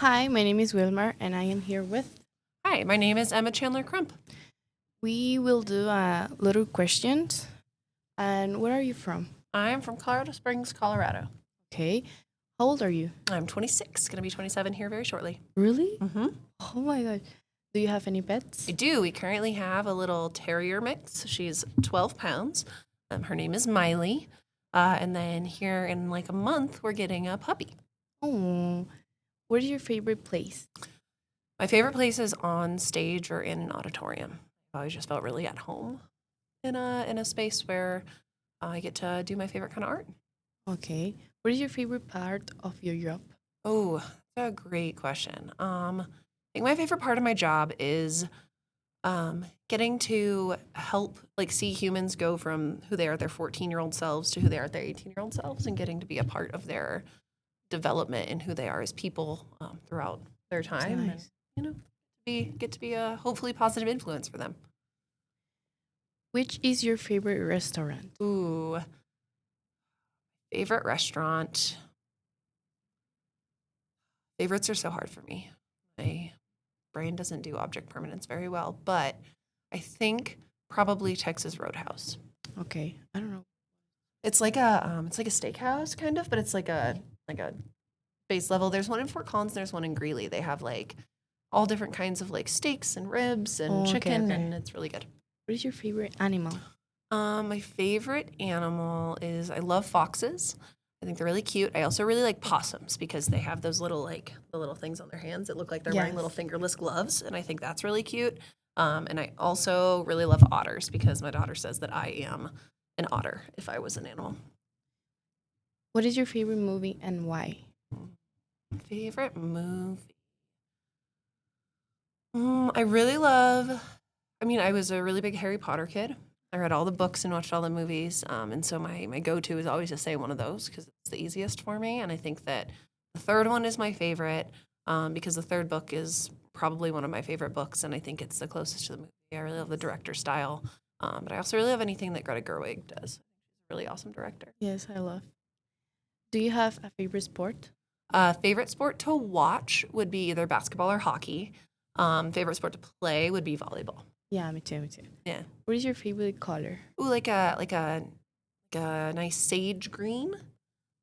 Hi, my name is Wilmar, and I am here with. Hi, my name is Emma Chandler Crump. We will do a little questions. And where are you from? I'm from Colorado Springs, Colorado. Okay. How old are you? I'm 26, going to be 27 here very shortly. Really? Mm-hmm. Oh my god. Do you have any pets? I do. We currently have a little terrier mix. She's 12 pounds. Her name is Miley. And then here in like a month, we're getting a puppy. Oh. What is your favorite place? My favorite place is on stage or in an auditorium. I always just felt really at home in a space where I get to do my favorite kind of art. Okay. What is your favorite part of your job? Oh, that's a great question. I think my favorite part of my job is getting to help like see humans go from who they are at their 14-year-old selves to who they are at their 18-year-old selves, and getting to be a part of their development and who they are as people throughout their That's time, and nice. get to be a hopefully positive influence for them. Which is your favorite restaurant? Ooh, favorite restaurant. Favorites are so hard for me. My brain doesn't do object permanence very well, but I think probably Texas Roadhouse. Okay. I don't know. It's like a steakhouse kind of, but it's like a base level. There's one in Fort Collins, there's one in Greeley. They have like all different kinds of like steaks and ribs and Oh, okay, chicken, okay. and it's really good. What is your favorite animal? My favorite animal is I love foxes. I think they're really cute. I also really like possums because they have those little like the little things on their hands that look like they're wearing Yes. little fingerless gloves, and I think that's really cute. And I also really love otters because my daughter says that I am an otter if I was an animal. What is your favorite movie and why? Favorite movie? I really love. I mean, I was a really big Harry Potter kid. I read all the books and watched all the movies, and so my go to is always to say one of those because it's the easiest for me. And I think that the third one is my favorite because the third book is probably one of my favorite books, and I think it's the closest to the movie. I really love the director style, but I also really love anything that Greta Gerwig does. She's a really awesome director. Yes, I love. Do you have a favorite sport? Favorite sport to watch would be either basketball or hockey. Favorite sport to play would be volleyball. Yeah, me too, me too. Yeah. What is your favorite color? Ooh, like a nice sage green.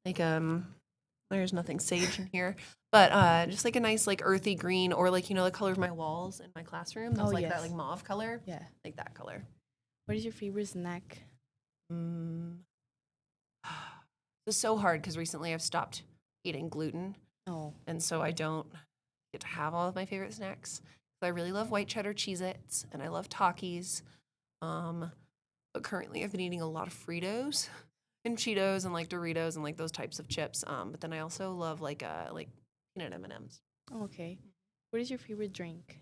Like there's nothing sage in here, but just like a nice like earthy green, or like the color of my walls in my classroom. Those Oh, like that yes. like mauve color, Yeah. like that color. What is your favorite snack? Mm. It's so hard because recently I've stopped eating gluten, Oh, and so I don't get to have all of my favorite snacks. So I really love white cheddar Cheez-Its, and I love Takis. Um, but currently I've been eating a lot of Fritos and Cheetos and like Doritos and like those types of chips. But then I also love like peanut M&Ms. okay. What is your favorite drink?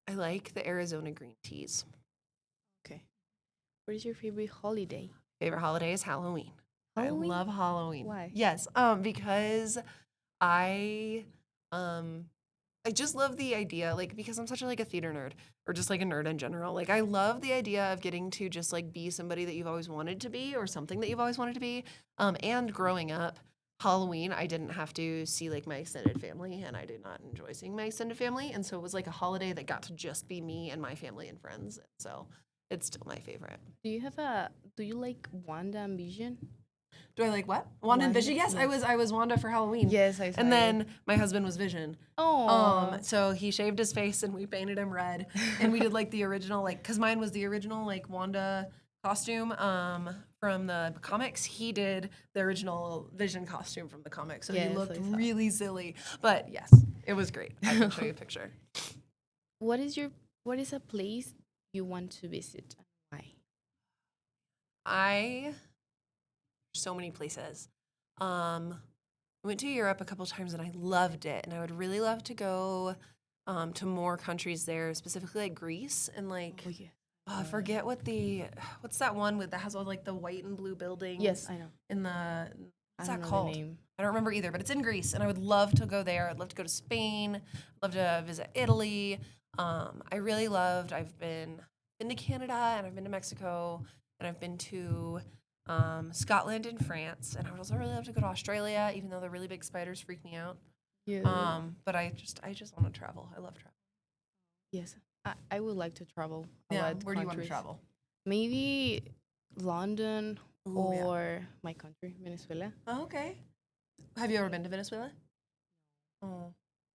I like the Arizona green teas. Okay. What is your favorite holiday? Favorite holiday is Halloween. I Halloween? love Halloween. Why? Yes, because I um I just love the idea, like, because I'm such a, like a theater nerd, or just like a nerd in general. Like, I love the idea of getting to just like be somebody that you've always wanted to be, or something that you've always wanted to be. And growing up, Halloween, I didn't have to see like my extended family, and I did not enjoy seeing my extended family, and so it was like a holiday that got to just be me and my family and friends. So it's still my favorite. Do you like Wanda and Vision? Do I like what? Wanda and Wanda? Vision? Yes, I Yes. was Wanda for Halloween. Yes, I saw And it. then my husband was Vision. Oh. So he shaved his face and we painted him red. And we did like the original, like, because mine was the original like Wanda costume from the comics. He did the original Vision costume from the comics. So he Yes, looked I saw. really silly. But yes, it was great. I can show you a picture. What is your what is a place you want to visit and why? I so many places. I went to Europe a couple times and I loved it, and I would really love to go to more countries there, specifically like Greece and like Oh yeah. I forget what's that one with that has all like the white and blue buildings. Yes, I know. In the I what's don't that know the called? name. I don't remember either, but it's in Greece, and I would love to go there. I'd love to go to Spain. I'd love to visit Italy. I really loved. I've been to Canada, and I've been to Mexico, and I've been to Scotland and France, and I would also really love to go to Australia, even though the really big spiders freak me out. Yeah. But I just want to travel. I love travel. Yes. I would like to travel a Yeah, lot where do you want to countries. travel? Maybe London Oh yeah. or my country, Venezuela. Oh, okay. Have you ever been to Venezuela? Oh,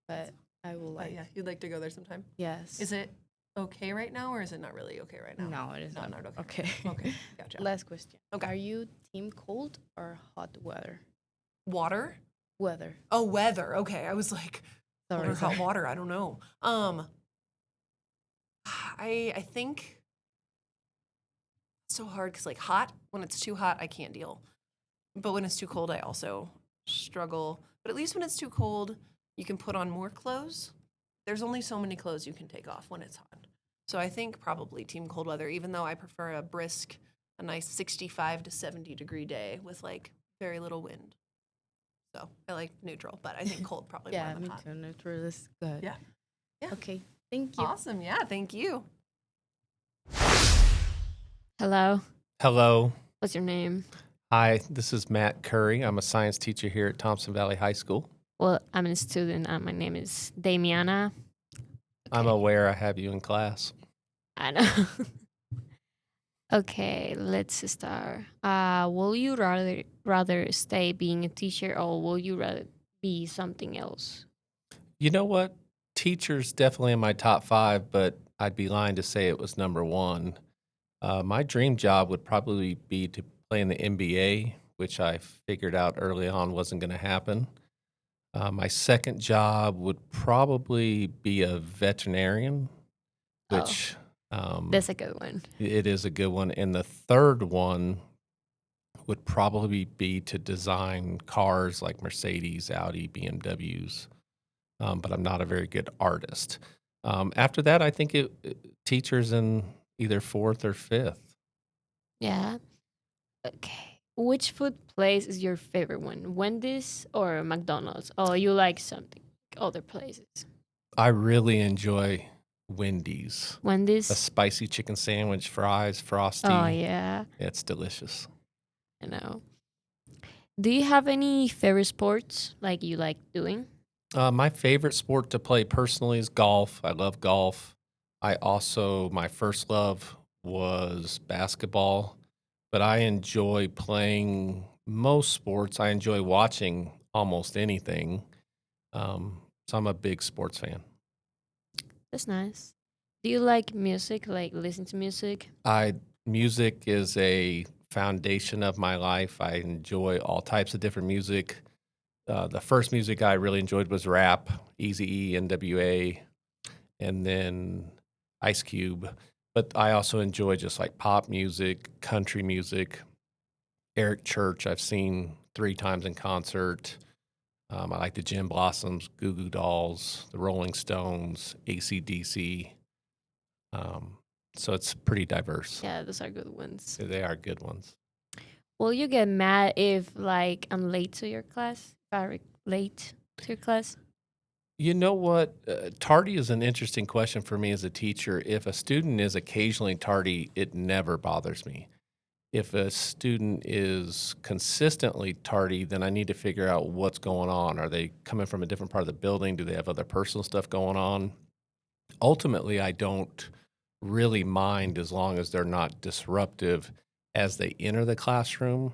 But I would but like. yeah, you'd like to go there sometime. Yes. Is it okay right now, or is it not really okay right now? No, it is No, not. not okay. Okay. Okay, gotcha. Last question. Okay. Are you team cold or hot weather? Water? Weather. Oh, weather. Okay, I was like, cold Sorry, or hot sorry. water? I don't know. I think it's so hard because like hot, when it's too hot, I can't deal. But when it's too cold, I also struggle. But at least when it's too cold, you can put on more clothes. There's only so many clothes you can take off when it's hot. So I think probably team cold weather, even though I prefer a nice 65 to 70-degree day with like very little wind. So I like neutral, but I think cold probably more Yeah, than me hot. too. Neutral is good. Yeah. Yeah. Okay. Thank you. Awesome. Yeah. Thank you. Hello, Hello. what's your name? Hi, this is Matt Curry. I'm a science teacher here at Thompson Valley High School. Well, I'm a student. My name is Damiana. I'm Okay, aware I have you in class. I know. Okay, let's start. Will you rather stay being a teacher, or will you rather be something else? You know what? Teacher's definitely in my top five, but I'd be lying to say it was number one. My dream job would probably be to play in the NBA, which I figured out early on wasn't going to happen. My second job would probably be a veterinarian, Oh, which um, that's a good one. it is a good one. And the third one would probably be to design cars like Mercedes, Audi, BMWs, but I'm not a very good artist. After that, I think teachers in either fourth or fifth. Yeah. Okay. Which food place is your favorite one? Wendy's or McDonald's? Oh, you like something other places? I really enjoy Wendy's. A Wendy's. spicy chicken sandwich, fries, Oh frosty. yeah, It's delicious. I know. Do you have any favorite sports like you like doing? My favorite sport to play personally is golf. I love golf. My first love was basketball, but I enjoy playing most sports. I enjoy watching almost anything. So I'm a big sports fan. That's nice. Do you like music? Like listen to music? I Music is a foundation of my life. I enjoy all types of different music. The first music I really enjoyed was rap, Eazy-E, NWA, and then Ice Cube. But I also enjoy just like pop music, country music. Eric Church, I've seen 3 times in concert. I like the Gin Blossoms, Goo Goo Dolls, the Rolling Stones, AC/DC. Um, so it's pretty diverse. Yeah, those are good ones. They are good ones. Will you get mad if like I'm late to your class? If I'm late to your class? You know what? Tardy is an interesting question for me as a teacher. If a student is occasionally tardy, it never bothers me. If a student is consistently tardy, then I need to figure out what's going on. Are they coming from a different part of the building? Do they have other personal stuff going on? Ultimately, I don't really mind as long as they're not disruptive as they enter the classroom.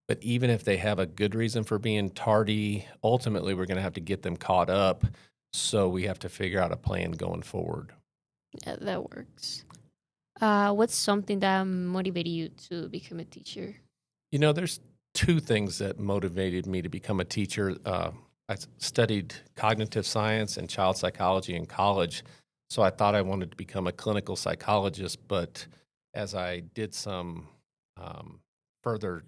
But even if they have a good reason for being tardy, ultimately we're going to have to get them caught up. So we have to figure out a plan going forward. Yeah, that works. What's something that motivated you to become a teacher? There's two things that motivated me to become a teacher. I studied cognitive science and child psychology in college, so I thought I wanted to become a clinical psychologist. But as I did some further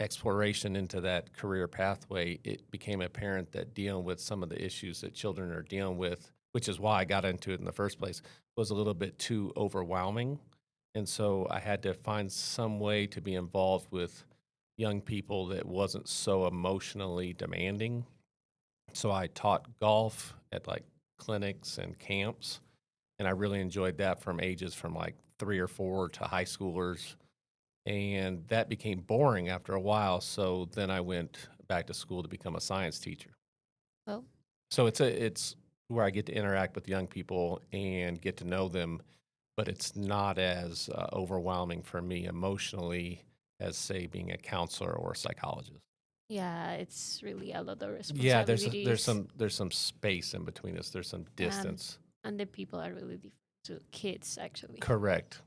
exploration into that career pathway, it became apparent that dealing with some of the issues that children are dealing with, which is why I got into it in the first place, was a little bit too overwhelming. And so I had to find some way to be involved with young people that wasn't so emotionally demanding. So I taught golf at like clinics and camps, and I really enjoyed that from ages from like 3 or 4 to high schoolers. and that became boring after a while. So then I went back to school to become a science teacher. Well, So it's where I get to interact with young people and get to know them, but it's not as overwhelming for me emotionally as, say, being a counselor or a psychologist. yeah, it's really a lot of Yeah, responsibilities. there's some space in between us. There's some Um, distance. and the people are really different to kids, actually. Correct.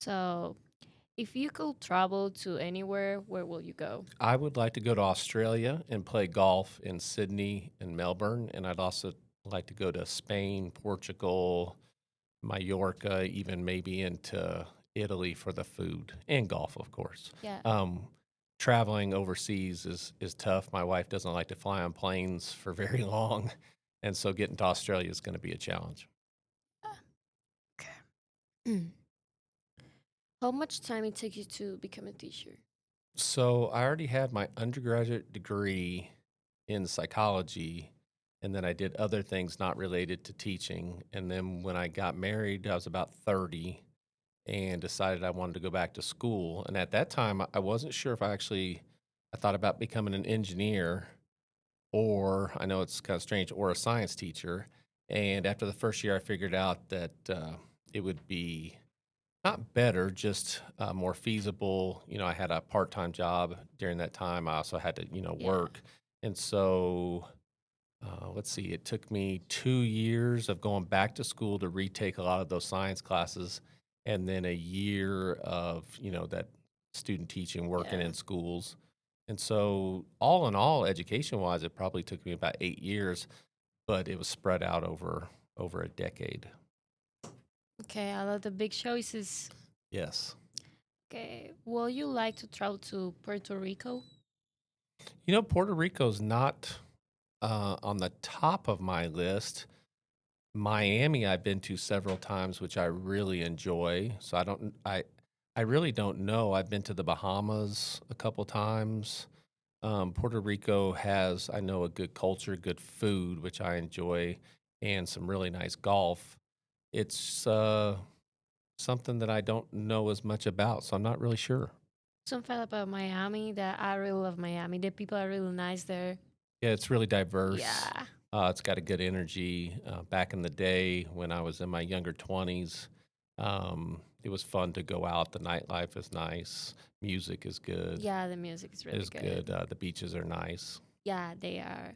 So, if you could travel to anywhere, where will you go? I would like to go to Australia and play golf in Sydney and Melbourne, and I'd also like to go to Spain, Portugal, Mallorca, even maybe into Italy for the food and golf, of course. Yeah. Um, Traveling overseas is tough. My wife doesn't like to fly on planes for very long, and so getting to Australia is going to be a challenge. Okay. How much time it takes you to become a teacher? So I already had my undergraduate degree in psychology, and then I did other things not related to teaching. And then when I got married, I was about 30 and decided I wanted to go back to school. And at that time, I wasn't sure if I thought about becoming an engineer, or I know it's kind of strange, or a science teacher. And after the first year, I figured out that it would be not better, just more feasible. I had a part-time job during that time. I also had to, Yeah. work. And so, let's see, it took me 2 years of going back to school to retake a lot of those science classes, and then a year of, that student teaching, working Yeah. in schools. And so, all in all, education-wise, it probably took me about 8 years, but it was spread out over a decade. Okay, I love the big choices. Yes. Okay, will you like to travel to Puerto Rico? Puerto Rico's not on the top of my list. Miami, I've been to several times, which I really enjoy. So I really don't know. I've been to the Bahamas a couple times. Puerto Rico has, I know, a good culture, good food, which I enjoy, and some really nice golf. It's something that I don't know as much about, so I'm not really sure. Some fact about Miami that I really love Miami. The people are really nice there. Yeah, it's really diverse. Yeah. It's got a good energy. Back in the day when I was in my younger 20s, it was fun to go out. The nightlife is nice. Music is good. Yeah, the music is really good. The beaches are nice. Yeah, they are.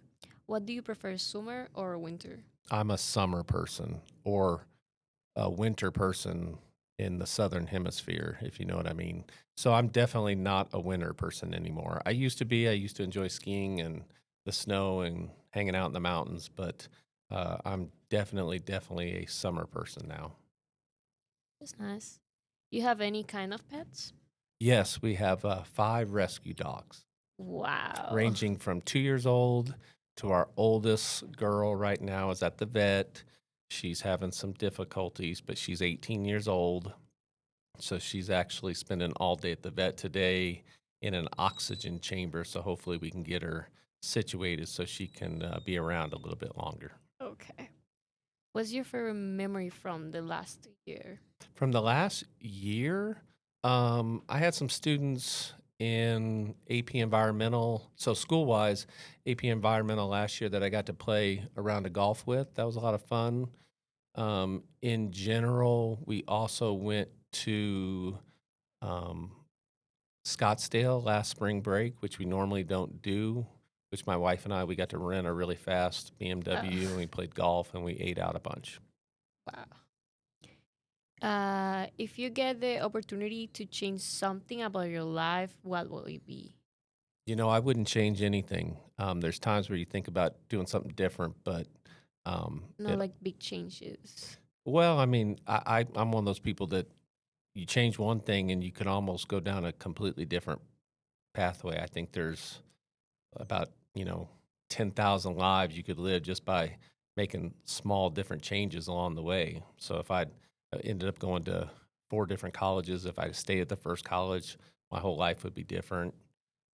What do you prefer, summer or winter? I'm a summer person or a winter person in the southern hemisphere, if you know what I mean. So I'm definitely not a winter person anymore. I used to be. I used to enjoy skiing and the snow and hanging out in the mountains, but I'm definitely a summer person now. That's nice. You have any kind of pets? Yes, we have 5 rescue dogs, Wow. ranging from 2 years old to our oldest girl right now is at the vet. She's having some difficulties, but she's 18 years old. So she's actually spending all day at the vet today in an oxygen chamber. So hopefully we can get her situated so she can be around a little bit longer. Okay. What's your favorite memory from the last year? From the last year, I had some students in AP Environmental. So school wise, AP Environmental last year that I got to play a round of golf with. That was a lot of fun. In general, we also went to um, Scottsdale last spring break, which we normally don't do. Which my wife and we got to rent a really fast BMW, and we played golf and we ate out a bunch. Wow. If you get the opportunity to change something about your life, what will it be? I wouldn't change anything. There's times where you think about doing something different, but Not like big changes. well, I mean, I'm one of those people that you change one thing and you can almost go down a completely different pathway. I think there's about 10,000 lives you could live just by making small different changes along the way. So if I'd ended up going to 4 different colleges, if I stayed at the first college, my whole life would be different.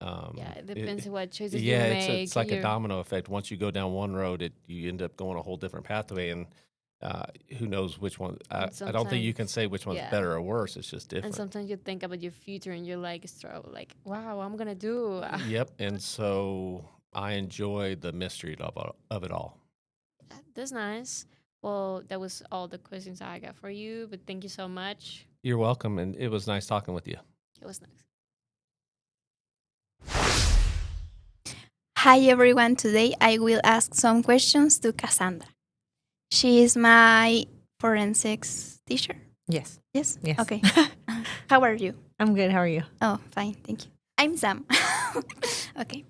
Yeah, it depends on what choices you Yeah, make. it's like a domino effect. Once you go down one road, you end up going a whole different pathway. And who knows which one? I And don't think you sometimes, can say which one's yeah. better or worse. It's just And different. sometimes you think about your future and you're like, like, wow, what I'm gonna do. Yep. And so I enjoy the mystery of it all. That's nice. Well, that was all the questions I got for you, but thank you so much. You're welcome, and it was nice talking with you. It was nice. Hi everyone, today I will ask some questions to Cassandra. She is my forensics teacher. Yes. Yes? Yes. Okay. How are you? I'm good. How are you? Oh, fine, thank you. I'm Sam. Okay.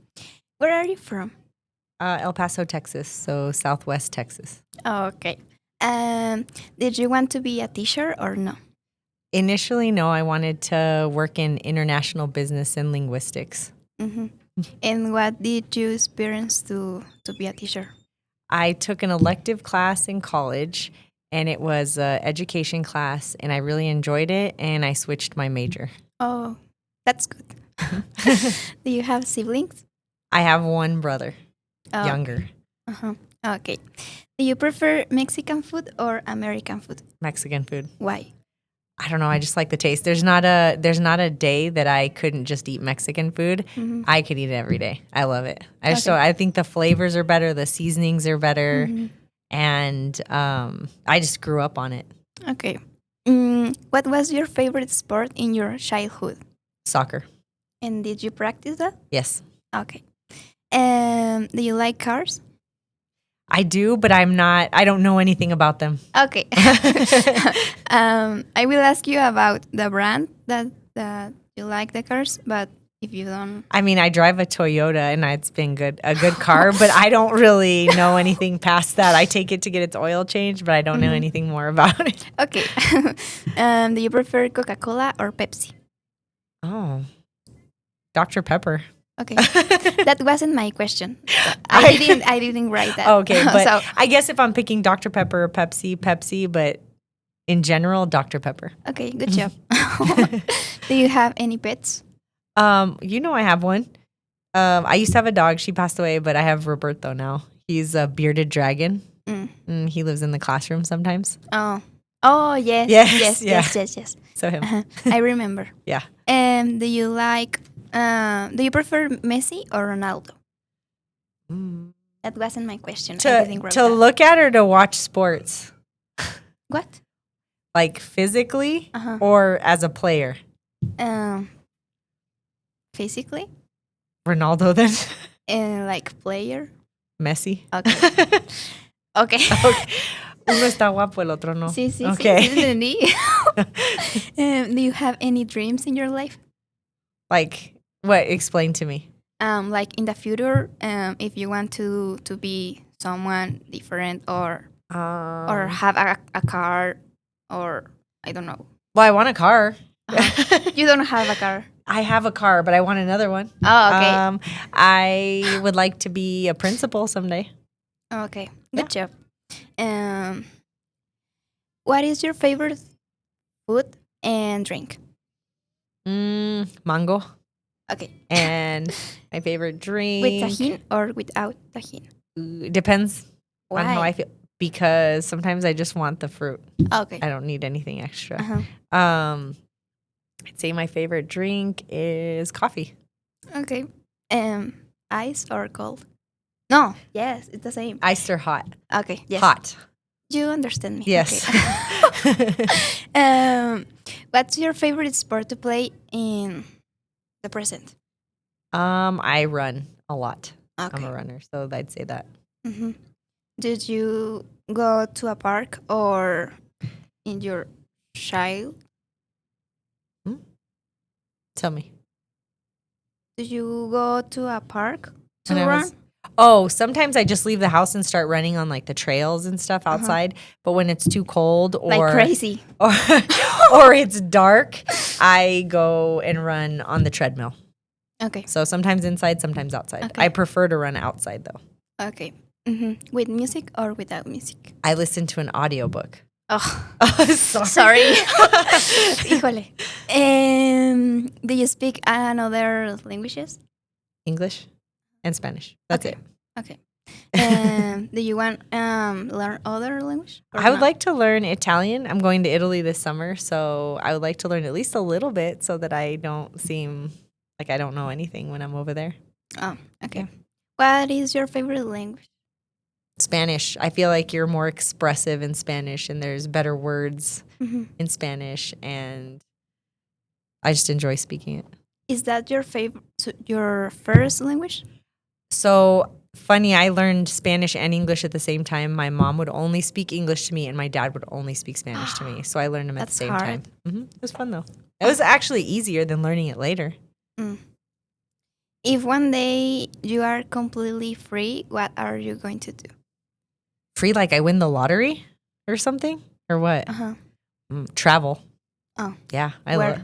Where are you from? El Paso, Texas. So Southwest Texas. Oh, okay. Did you want to be a teacher or no? Initially, no, I wanted to work in international business and linguistics. Mm-hmm. And what did you experience to be a teacher? I took an elective class in college, and it was an education class, and I really enjoyed it, and I switched my major. Oh, that's good. Do you have siblings? I have one brother, Oh, younger, uh-huh. Okay. Do you prefer Mexican food or American food? Mexican food. Why? I don't know. I just like the taste. There's not a day that I couldn't just eat Mexican food. Mhm. I could eat it every day. I love it. Okay. I think the flavors are better, the seasonings are better, Mhm. and I just grew up on it. Okay. What was your favorite sport in your childhood? Soccer. And did you practice that? Yes, Okay. Do you like cars? I do, but I don't know anything about them. Okay. I will ask you about the brand that you like the cars, but if you don't, I mean, I drive a Toyota, and it's been a good car, but I don't really know anything past that. I take it to get its oil changed, but I don't know Mhm. anything more about it. okay. Do you prefer Coca-Cola or Pepsi? Oh, Dr. Pepper. Okay, that wasn't my question. I didn't write that. Okay, but so I guess if I'm picking Dr. Pepper or Pepsi, Pepsi, but in general, Dr. Pepper. okay, good job. Do you have any pets? I have one. I used to have a dog. She passed away, but I have Roberto now. He's a bearded dragon. Mm. He lives in the classroom sometimes. Oh yes, Yes, yes, yeah. yes. So him. I remember. Yeah. Do you like? Do you prefer Messi or Ronaldo? That wasn't my question. I didn't write To that. look at or to watch sports, What? like physically Uh-huh. or as a player. Physically, Ronaldo then. like player. Messi. Okay. Okay. Okay. Uno está guapo, el otro no. Sí, sí, Okay. sí. Entendí. Do you have any dreams in your life? Like what? Explain to me. Like in the future, if you want to be someone different or have a car or I don't know. Well, I want a car. You don't have a car. I have a car, but I want another one. Oh, okay. I would like to be a principal someday. Okay. Good job. What is your favorite food and drink? Mango. Okay. And my favorite drink. With tahini or without tahini? Depends Why? on how I feel. Because sometimes I just want the fruit. Okay. I don't need anything extra. Uh-huh. I'd say my favorite drink is coffee. Okay. Ice or cold? No. Yes, it's the same. Iced or hot? Okay. Yes. Hot. You understand me. Yes. Okay. What's your favorite sport to play in the present? I run a lot. Okay. I'm a runner, so I'd say that. Mm-hmm. Did you go to a park or in your child? Tell me. Did you go to a park to When I run? was- Oh, sometimes I just leave the house and start running on like the trails and stuff outside. But when it's too cold or Like crazy. or it's dark, I go and run on the treadmill. Okay. So sometimes inside, sometimes outside. Okay. I prefer to run outside though. Okay. Mm-hmm. With music or without music? I listen to an audiobook. Oh, Sorry. Híjole. Do you speak another languages? English and Spanish. That's Okay. it. Okay. And do you want learn other language? Or I would not? like to learn Italian. I'm going to Italy this summer, so I would like to learn at least a little bit so that I don't seem like I don't know anything when I'm over there. Oh, okay. What is your favorite language? Spanish. I feel like you're more expressive in Spanish and there's better words Mm-hmm. in Spanish, and I just enjoy speaking it. Is that your favorite, your first language? So funny, I learned Spanish and English at the same time. My mom would only speak English to me, and my dad would only speak Spanish to me. So I learned them at the That's same hard. time. It was fun though. It was actually easier than learning it later. Mm. If one day you are completely free, what are you going to do? Free, like I win the lottery or something, or what? Uh-huh. Travel. Oh, Yeah, I where? love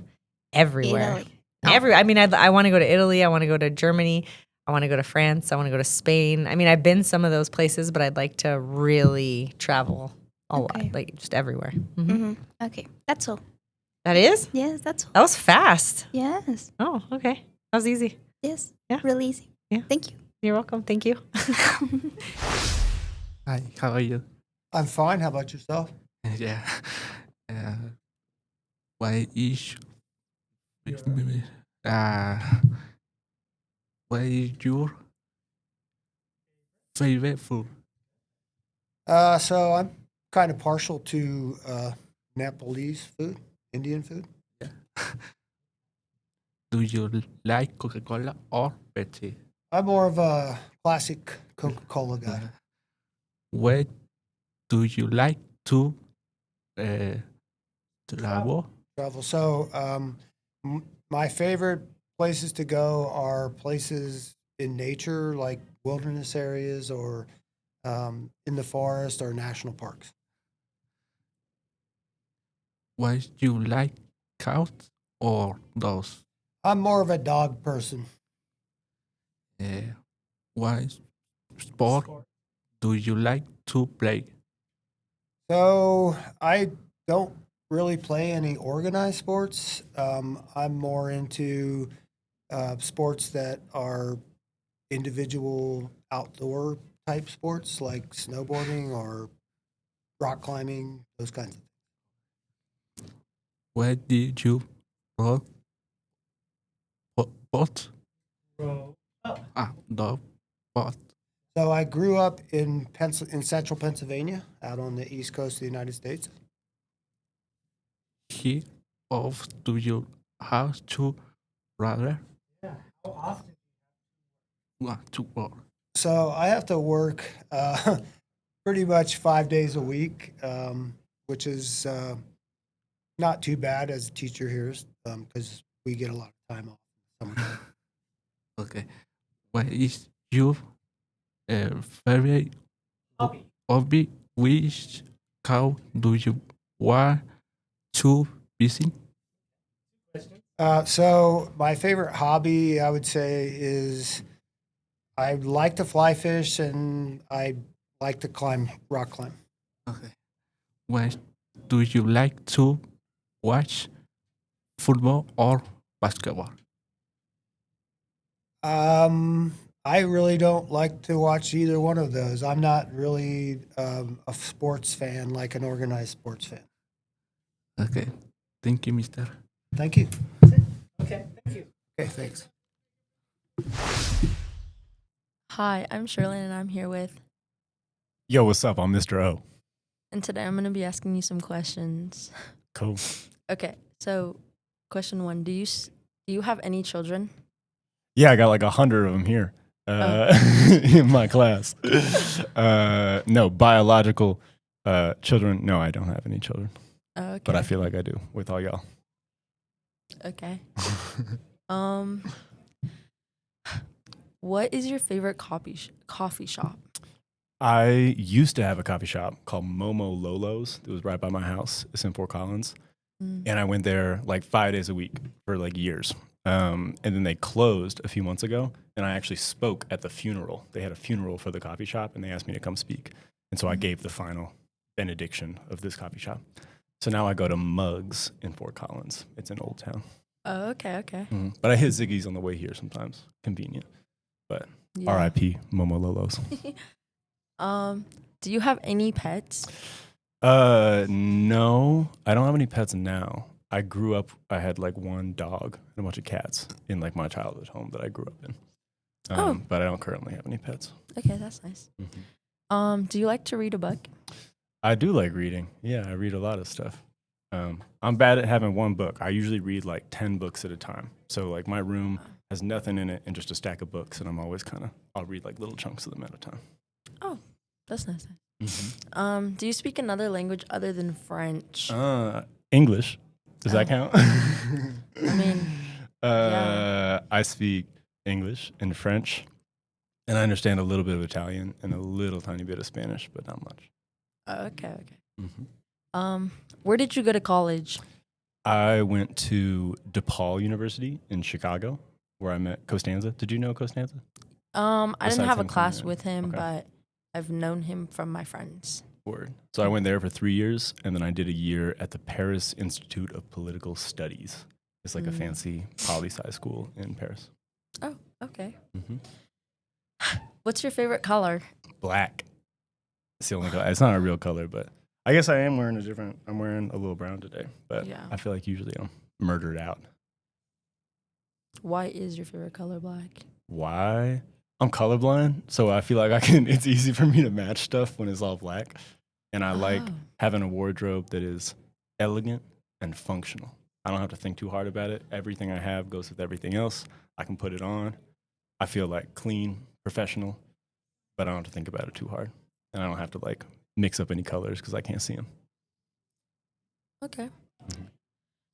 everywhere. Italy. Oh. I mean, I want to go to Italy. I want to go to Germany. I want to go to France. I want to go to Spain. I mean, I've been some of those places, but I'd like to really travel a Okay. lot, like just everywhere. Mm-hmm. Okay, that's all. That is? Yes, that's all. That was fast. Yes, Oh, okay. That was easy. yes. Yeah. Really easy. Yeah. Thank you. You're welcome. Thank you. Hi, how are you? I'm fine. How about yourself? Yeah. Uh, why is uh, what is your favorite food? So I'm kind of partial to Nepalese food, Indian food. Do you like Coca-Cola or Pepsi? I'm more of a classic Coca-Cola guy. Where do you like to travel? Travel. So my favorite places to go are places in nature, like wilderness areas, or in the forest, or national parks. Why you like cats or dogs? I'm more of a dog person. What sport do you like to play? So I don't really play any organized sports. I'm more into sports that are individual outdoor type sports like snowboarding or rock climbing, those kinds of things. Where did you grow up? The pot. So I grew up in in central Pennsylvania, out on the east coast of the United States. He of do you have to rather want to work? So I have to work pretty much 5 days a week, which is not too bad as a teacher here, because we get a lot of time off. Summertime. Okay. What is your favorite hobby? Which cow do you want to visit? So my favorite hobby, I would say, is I like to fly fish and I like to rock climb. Okay. What do you like to watch? Football or basketball? I really don't like to watch either one of those. I'm not really a sports fan, like an organized sports fan. Okay. Thank you, Mister. Thank you. Okay, thank you. Okay, thanks. Hi, I'm Sherlyn and I'm here with, Yo, what's up? I'm Mr. O. and today I'm going to be asking you some questions. Cool. Okay, so question one, do you have any children? Yeah, I got like 100 of them here in my class. No, biological children. No, I don't have any children, Oh, okay. but I feel like I do with all y'all. Okay. What is your favorite coffee shop? I used to have a coffee shop called Momo Lolo's. It was right by my house. It's in Fort Collins. And I went there like 5 days a week for like years. And then they closed a few months ago. And I actually spoke at the funeral. They had a funeral for the coffee shop and they asked me to come speak. And so I gave the final benediction of this coffee shop. So now I go to Mugs in Fort Collins. It's in Old Town. Oh, okay, okay. But I hit Ziggy's on the way here sometimes. Convenient. But Yeah. R.I.P. Momo Lolos. Do you have any pets? No, I don't have any pets now. I grew up, I had like one dog and a bunch of cats in like my childhood home that I grew up in. Oh. But I don't currently have any pets. Okay, that's nice. Do you like to read a book? I do like reading. Yeah, I read a lot of stuff. I'm bad at having one book. I usually read like 10 books at a time. So like my room has nothing in it and just a stack of books, and I'm always I'll read like little chunks of them at a time. Oh, that's nice. Mm-hmm. Do you speak another language other than French? English. Does that count? I mean, yeah. I speak English and French, and I understand a little bit of Italian and a little tiny bit of Spanish, but not much. Okay. Mm-hmm. Where did you go to college? I went to DePaul University in Chicago, where I met Costanza. Did you know Costanza? I didn't Besides have a him class coming in. with him, Okay. but I've known him from my friends. Word. So I went there for 3 years, and then I did a year at the Paris Institute of Political Studies. It's like a fancy poli-sci school in Paris. Oh, okay. Mm-hmm. What's your favorite color? Black. It's the only color. It's not a real color, but I guess I am wearing I'm wearing a little brown today, but Yeah. I feel like usually I'm murdered out. Why is your favorite color black? Why? I'm colorblind, so I feel like it's easy for me to match stuff when it's all black. And I like Oh. having a wardrobe that is elegant and functional. I don't have to think too hard about it. Everything I have goes with everything else. I can put it on. I feel like clean, professional, but I don't have to think about it too hard. And I don't have to like mix up any colors because I can't see them. Okay.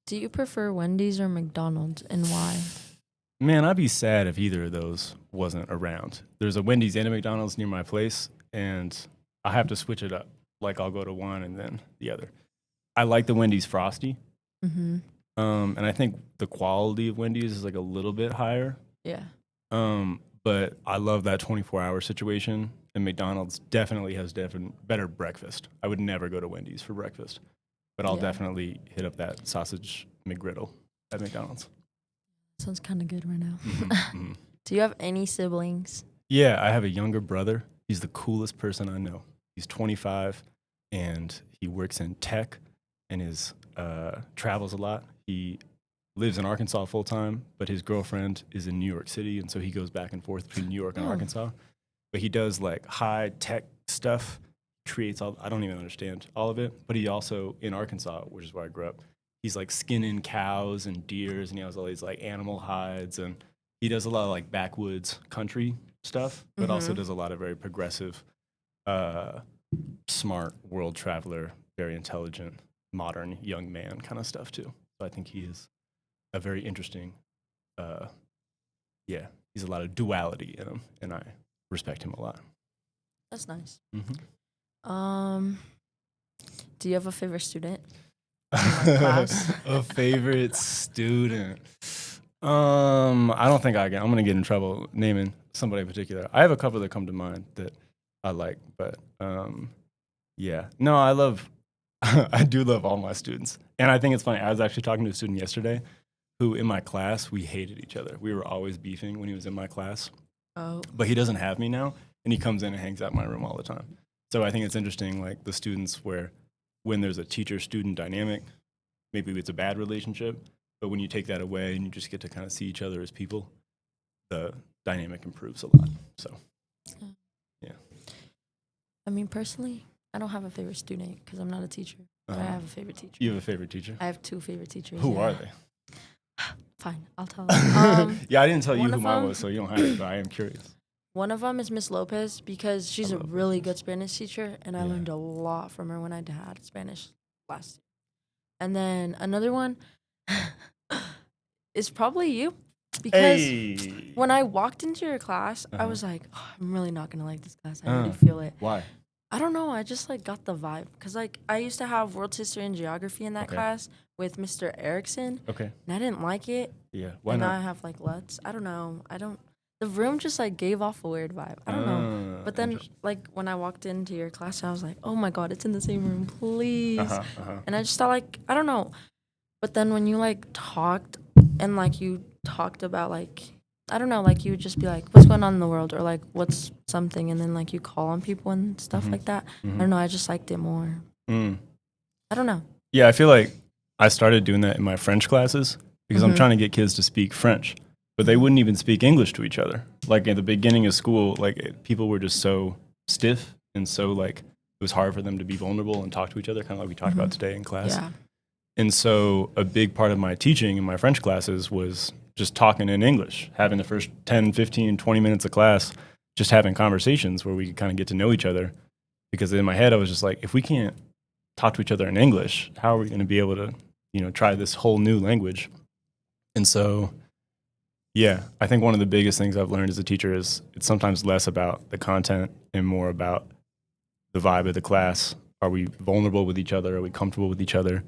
Do you prefer Wendy's or McDonald's, and why? Man, I'd be sad if either of those wasn't around. There's a Wendy's and a McDonald's near my place, and I have to switch it up. Like I'll go to one and then the other. I like the Wendy's Frosty. Mm-hmm. And I think the quality of Wendy's is like a little bit higher. Yeah. But I love that 24-hour situation. And McDonald's definitely has better breakfast. I would never go to Wendy's for breakfast, but I'll Yeah. definitely hit up that sausage McGriddle at McDonald's. Sounds kind of good right now. Mm-hmm. Do you have any siblings? Yeah, I have a younger brother. He's the coolest person I know. He's 25 and he works in tech and travels a lot. He lives in Arkansas full time, but his girlfriend is in New York City, and so he goes back and forth between New York and Arkansas. But he does like high tech stuff, creates I don't even understand all of it, but he also, in Arkansas, which is where I grew up, he's like skinning cows and deers, and he has all these like animal hides, and he does a lot of like backwoods country stuff, but also does a lot of very progressive, smart world traveler, very intelligent, modern young man kind of stuff too. So I think he is a very interesting, he's a lot of duality in him, and I respect him a lot. That's nice. Mm-hmm. Do you have a favorite student in class? A favorite student? I don't think I'm gonna get in trouble naming somebody in particular. I have a couple that come to mind that I like, but yeah. No, I do love all my students. And I think it's funny. I was actually talking to a student yesterday who in my class, we hated each other. We were always beefing when he was in my class. Oh. But he doesn't have me now, and he comes in and hangs out in my room all the time. So I think it's interesting, like the students where when there's a teacher-student dynamic, maybe it's a bad relationship, but when you take that away and you just get to kind of see each other as people, the dynamic improves a lot. So, yeah. I mean, personally, I don't have a favorite student because I'm not a teacher, but I have a favorite teacher. You have a favorite teacher? I have two favorite teachers. Who yeah. are they? Fine, I'll tell them. Yeah, I didn't tell you one who of mine them- was, so you don't have it, but I am curious. One of them is Miss Lopez because she's a love really Lopez. good Spanish teacher, and I Yeah. learned a lot from her when I had Spanish last year. And then another one is probably you because Hey! when I walked into your class, I Uh-huh. was like, oh, I'm really not gonna like this class. I already feel it. Why? I don't know. I just like got the vibe because like I used to have world history and geography in that Okay. class with Mr. Erickson, Okay. and I didn't like it. Yeah. Why and now I not? have like Lutz. I don't know. The room just like gave off a weird vibe. I don't know. But then Interesting. like when I walked into your class, I was like, oh my god, it's in the same room, please. Uh-huh. And I just thought like I don't know. But then when you like talked and like you talked about like I don't know, like you would just be like, what's going on in the world, or like what's something, and then like you call on people and stuff like that. I don't know. I just liked it more. I don't know. Yeah, I feel like I started doing that in my French classes because I'm trying to get kids to speak French, but they wouldn't even speak English to each other. Like at the beginning of school, like people were just so stiff and so like it was hard for them to be vulnerable and talk to each other, kind of like we talked about today in class. Yeah. And so a big part of my teaching in my French classes was just talking in English, having the first 10, 15, 20 minutes of class, just having conversations where we could kind of get to know each other. Because in my head, I was just like, if we can't talk to each other in English, how are we going to be able to, try this whole new language? And so, yeah, I think one of the biggest things I've learned as a teacher is it's sometimes less about the content and more about the vibe of the class. Are we vulnerable with each other? Are we comfortable with each other?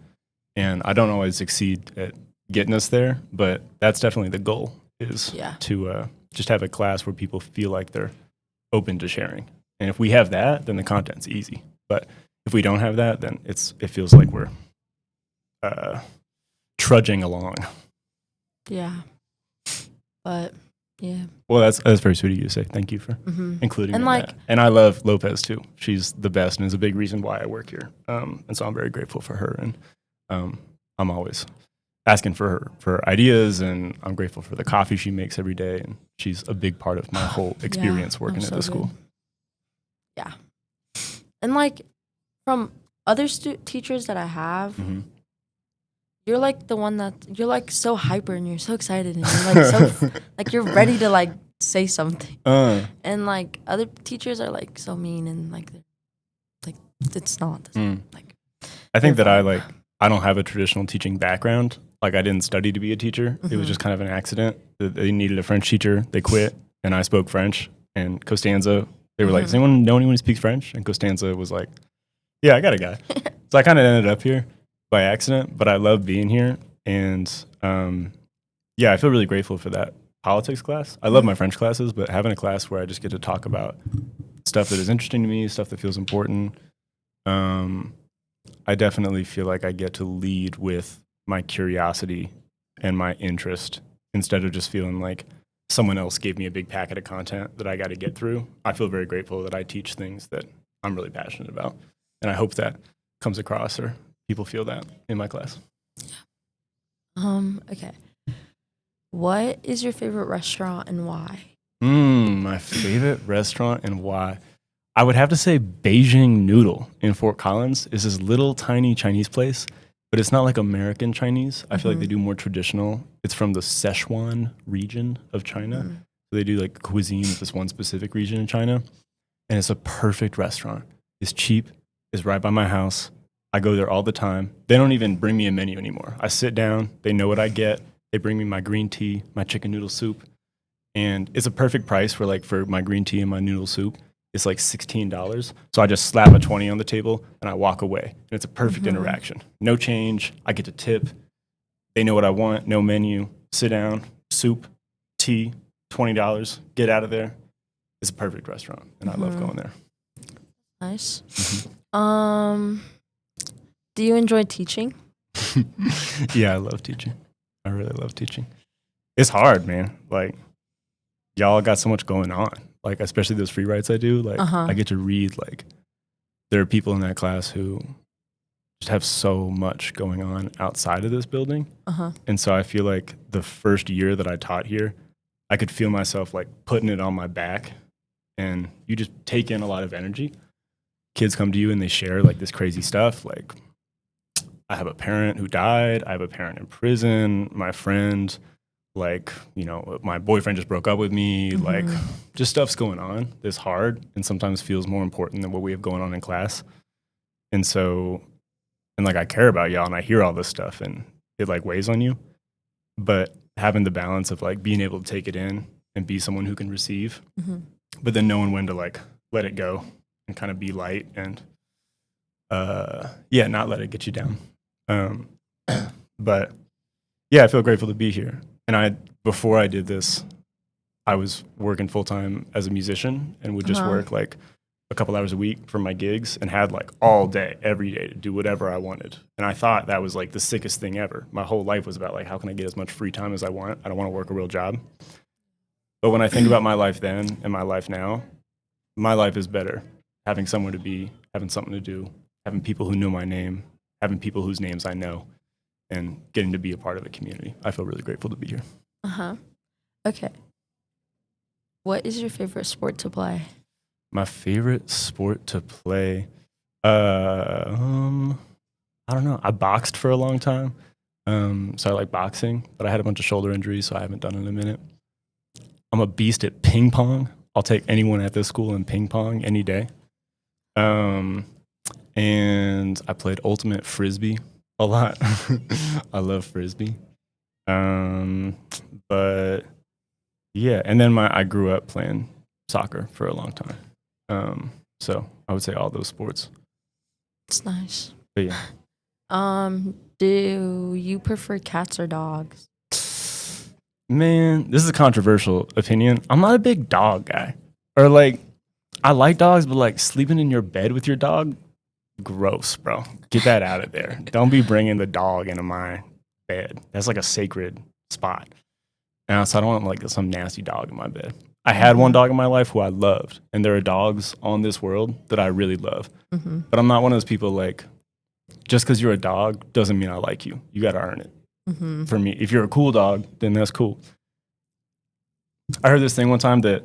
And I don't always succeed at getting us there, but that's definitely the goal, is to just have a class where people feel like they're open to sharing. And if we have that, then the content's easy. But if we don't have that, then it feels like we're trudging along. Yeah. But yeah. Well, that's very sweet of you to say. Thank you for including me in that. And I love Lopez too. She's the best and is a big reason why I work here. And so I'm very grateful for her. And I'm always asking for her ideas, and I'm grateful for the coffee she makes every day. And she's a big part of my whole experience working at the school. Yeah. And like from other teachers that I have, you're like the one that you're like so hyper and you're so excited and you're like so like you're ready to like say something. And like other teachers are like so mean and like it's not. Like I think that I don't have a traditional teaching background. Like I didn't study to be a teacher. It was just kind of an accident. They needed a French teacher. They quit, and I spoke French. And Costanza, they were like, "Does anyone know anyone who speaks French?" And Costanza was like, "Yeah, I got a guy." So I kind of ended up here by accident, but I love being here. And yeah, I feel really grateful for that politics class. I love my French classes, but having a class where I just get to talk about stuff that is interesting to me, stuff that feels important. I definitely feel like I get to lead with my curiosity and my interest instead of just feeling like someone else gave me a big packet of content that I got to get through. I feel very grateful that I teach things that I'm really passionate about. And I hope that comes across or people feel that in my class. Okay. What is your favorite restaurant and why? My favorite restaurant and why? I would have to say Beijing Noodle in Fort Collins is this little tiny Chinese place, but it's not like American Chinese. I feel like they do more traditional. It's from the Sichuan region of China. So they do like cuisine of this one specific region in China. And it's a perfect restaurant. It's cheap. It's right by my house. I go there all the time. They don't even bring me a menu anymore. I sit down. They know what I get. They bring me my green tea, my chicken noodle soup. And it's a perfect price for my green tea and my noodle soup. It's like $16. So I just slap a 20 on the table and I walk away. And it's a perfect interaction. No change. I get to tip. They know what I want. No menu. Sit down. Soup. Tea. $20. Get out of there. It's a perfect restaurant. And I love going there. Nice. Do you enjoy teaching? Yeah, I love teaching. I really love teaching. It's hard, man. Like, y'all got so much going on. Like, especially those free writes I do. Like, I get to read, like, there are people in that class who just have so much going on outside of this building. And so I feel like the first year that I taught here, I could feel myself, like, putting it on my back. And you just take in a lot of energy. Kids come to you and they share, like, this crazy stuff. Like, I have a parent who died. I have a parent in prison. My friend, like, my boyfriend just broke up with me. Like, just stuff's going on that's hard and sometimes feels more important than what we have going on in class. And so, like, I care about y'all and I hear all this stuff and it, like, weighs on you. But having the balance of, like, being able to take it in and be someone who can receive, but then knowing when to, like, let it go and kind of be light and, not let it get you down. But yeah, I feel grateful to be here. And before I did this, I was working full time as a musician and would just work like a couple hours a week for my gigs and had like all day, every day to do whatever I wanted. And I thought that was like the sickest thing ever. My whole life was about like, how can I get as much free time as I want? I don't want to work a real job. But when I think about my life then and my life now, my life is better having somewhere to be, having something to do, having people who know my name, having people whose names I know, and getting to be a part of the community. I feel really grateful to be here. Okay. What is your favorite sport to play? My favorite sport to play, I don't know. I boxed for a long time, so I like boxing, but I had a bunch of shoulder injuries, so I haven't done it in a minute. I'm a beast at ping pong. I'll take anyone at this school in ping pong any day. And I played ultimate frisbee a lot. I love frisbee. But yeah, and then I grew up playing soccer for a long time. So I would say all those sports. It's nice. But yeah. Do you prefer cats or dogs? Man, this is a controversial opinion. I'm not a big dog guy. Or like, I like dogs, but like sleeping in your bed with your dog, gross, bro. Get that out of there. Don't be bringing the dog into my bed. That's like a sacred spot. And so I don't want like some nasty dog in my bed. I had one dog in my life who I loved, and there are dogs on this world that I really love. But I'm not one of those people like, just because you're a dog doesn't mean I like you. You got to earn it. For me, if you're a cool dog, then that's cool. I heard this thing one time that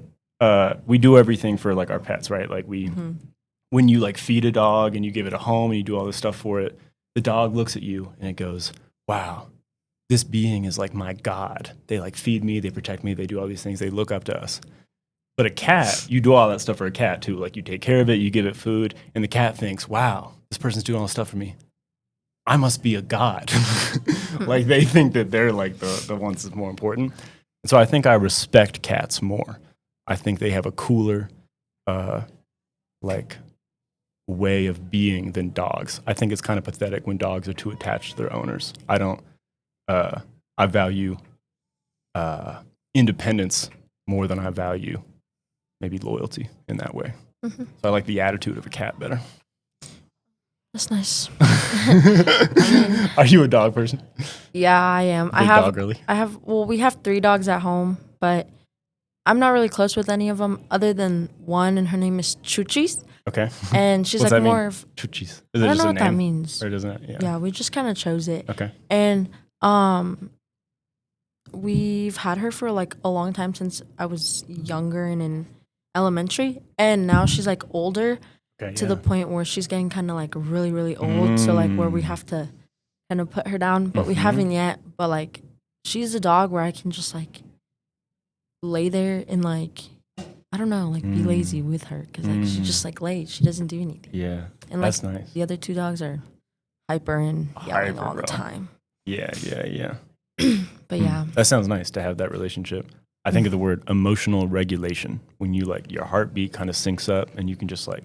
we do everything for like our pets, right? Like when you like feed a dog and you give it a home and you do all this stuff for it, the dog looks at you and it goes, wow, this being is like my God. They like feed me, they protect me, they do all these things, they look up to us. But a cat, you do all that stuff for a cat too. Like you take care of it, you give it food, and the cat thinks, wow, this person's doing all this stuff for me. I must be a god. Like they think that they're like the ones that's more important. And so I think I respect cats more. I think they have a cooler like way of being than dogs. I think it's kind of pathetic when dogs are too attached to their owners. I value independence more than I value maybe loyalty in that way. So I like the attitude of a cat better. That's nice. Are you a dog person? Yeah, I am. Big dog girly? We have 3 dogs at home, but I'm not really close with any of them other than one, and her name is Chuchis. Okay. And she's What's like that more mean? of Chuchis. I don't know what that means. Or doesn't it? Yeah. Yeah, we just kind of chose it. Okay. And we've had her for like a long time since I was younger and in elementary, and now she's like older to the point where she's getting kind of like really, really old. So like where we have to kind of put her down, but we haven't yet. But like she's a dog where I can just like lay there and like I don't know, like be lazy with her because like she just like lays. She doesn't do anything. Yeah, and like that's nice. The other 2 dogs are hyper and yelling all the time. Yeah. But yeah, that sounds nice to have that relationship. I think of the word emotional regulation when you like your heartbeat kind of syncs up and you can just like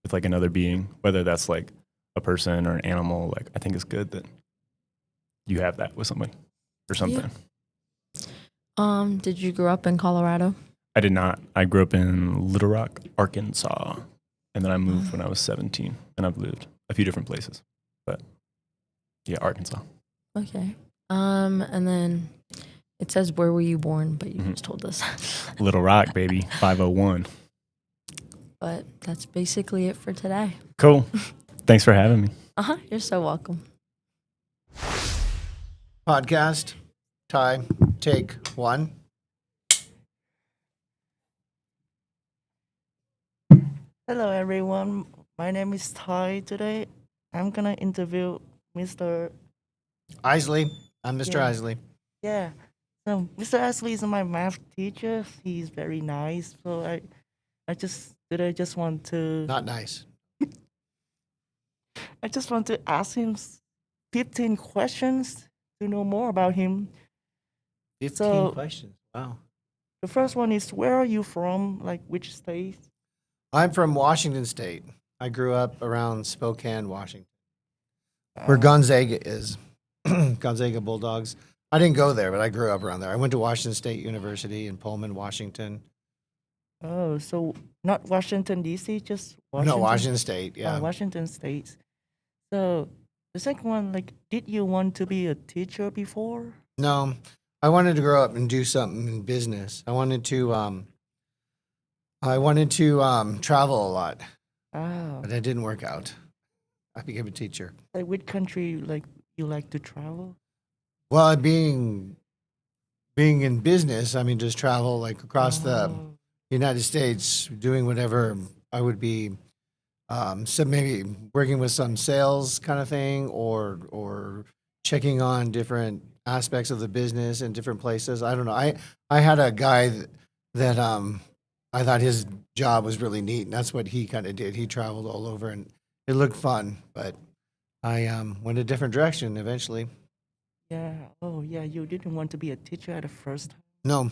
with like another being, whether that's like a person or an animal. Like I think it's good that you have that with somebody or something. Yeah. Did you grow up in Colorado? I did not. I grew up in Little Rock, Arkansas, and then I moved when I was 17, and I've lived a few different places. But yeah, Arkansas. Okay. And then it says where were you born, but you just told us. Little Rock, baby, 501. But that's basically it for today. Cool. Thanks for having me. You're so welcome. Podcast, time, take 1. Hello, everyone. My name is Ty. Today, I'm gonna interview Mr. Isley. I'm Mr. Yeah. Isley. Yeah. So, Mr. Isley is my math teacher. He's very nice. So I just want to. Not nice. I just want to ask him 15 questions to know more about him. 15 questions. Wow. The first one is, where are you from? Like, which state? I'm from Washington State. I grew up around Spokane, Washington, where Gonzaga is. Gonzaga Bulldogs. I didn't go there, but I grew up around there. I went to Washington State University in Pullman, Washington. Oh, so not Washington, D.C., just Washington? No, Washington State, yeah. Washington State. So the second one, like, did you want to be a teacher before? No, I wanted to grow up and do something in business. I wanted to travel a lot, Oh, but that didn't work out. I became a teacher. like which country you like to travel? Well, being in business, I mean, just travel like across the Oh, United States, doing whatever I would be. So maybe working with some sales kind of thing, or checking on different aspects of the business in different places. I don't know. I had a guy that I thought his job was really neat, and that's what he kind of did. He traveled all over, and it looked fun. But I went a different direction eventually. yeah. Oh, yeah. You didn't want to be a teacher at the first time. No,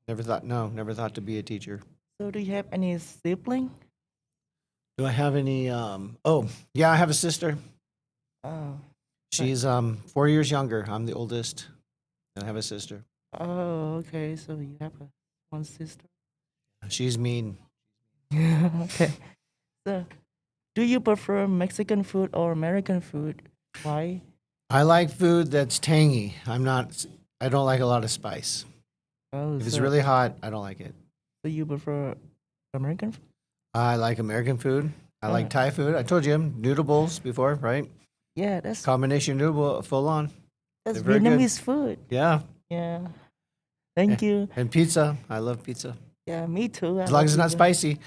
never thought. No, never thought to be a teacher. So, do you have any sibling? Do I have any? Oh, yeah, I have a sister. Oh, She's 4 years younger. I'm the oldest, and I have a sister. oh, okay. So you have one sister. She's mean. Okay. So, do you prefer Mexican food or American food? Why? I like food that's tangy. I don't like a lot of spice. Oh, If it's so, really hot, I don't like it. so you prefer American food? I like American food. I like Uh, Thai food. I told you noodle bowls before, right? Yeah, that's Combination noodle bowl, full on. that's they're very good. Vietnamese food. Yeah. Yeah. Thank you. And pizza. I love pizza. Yeah, me too. I As long love as it's not pizza. spicy.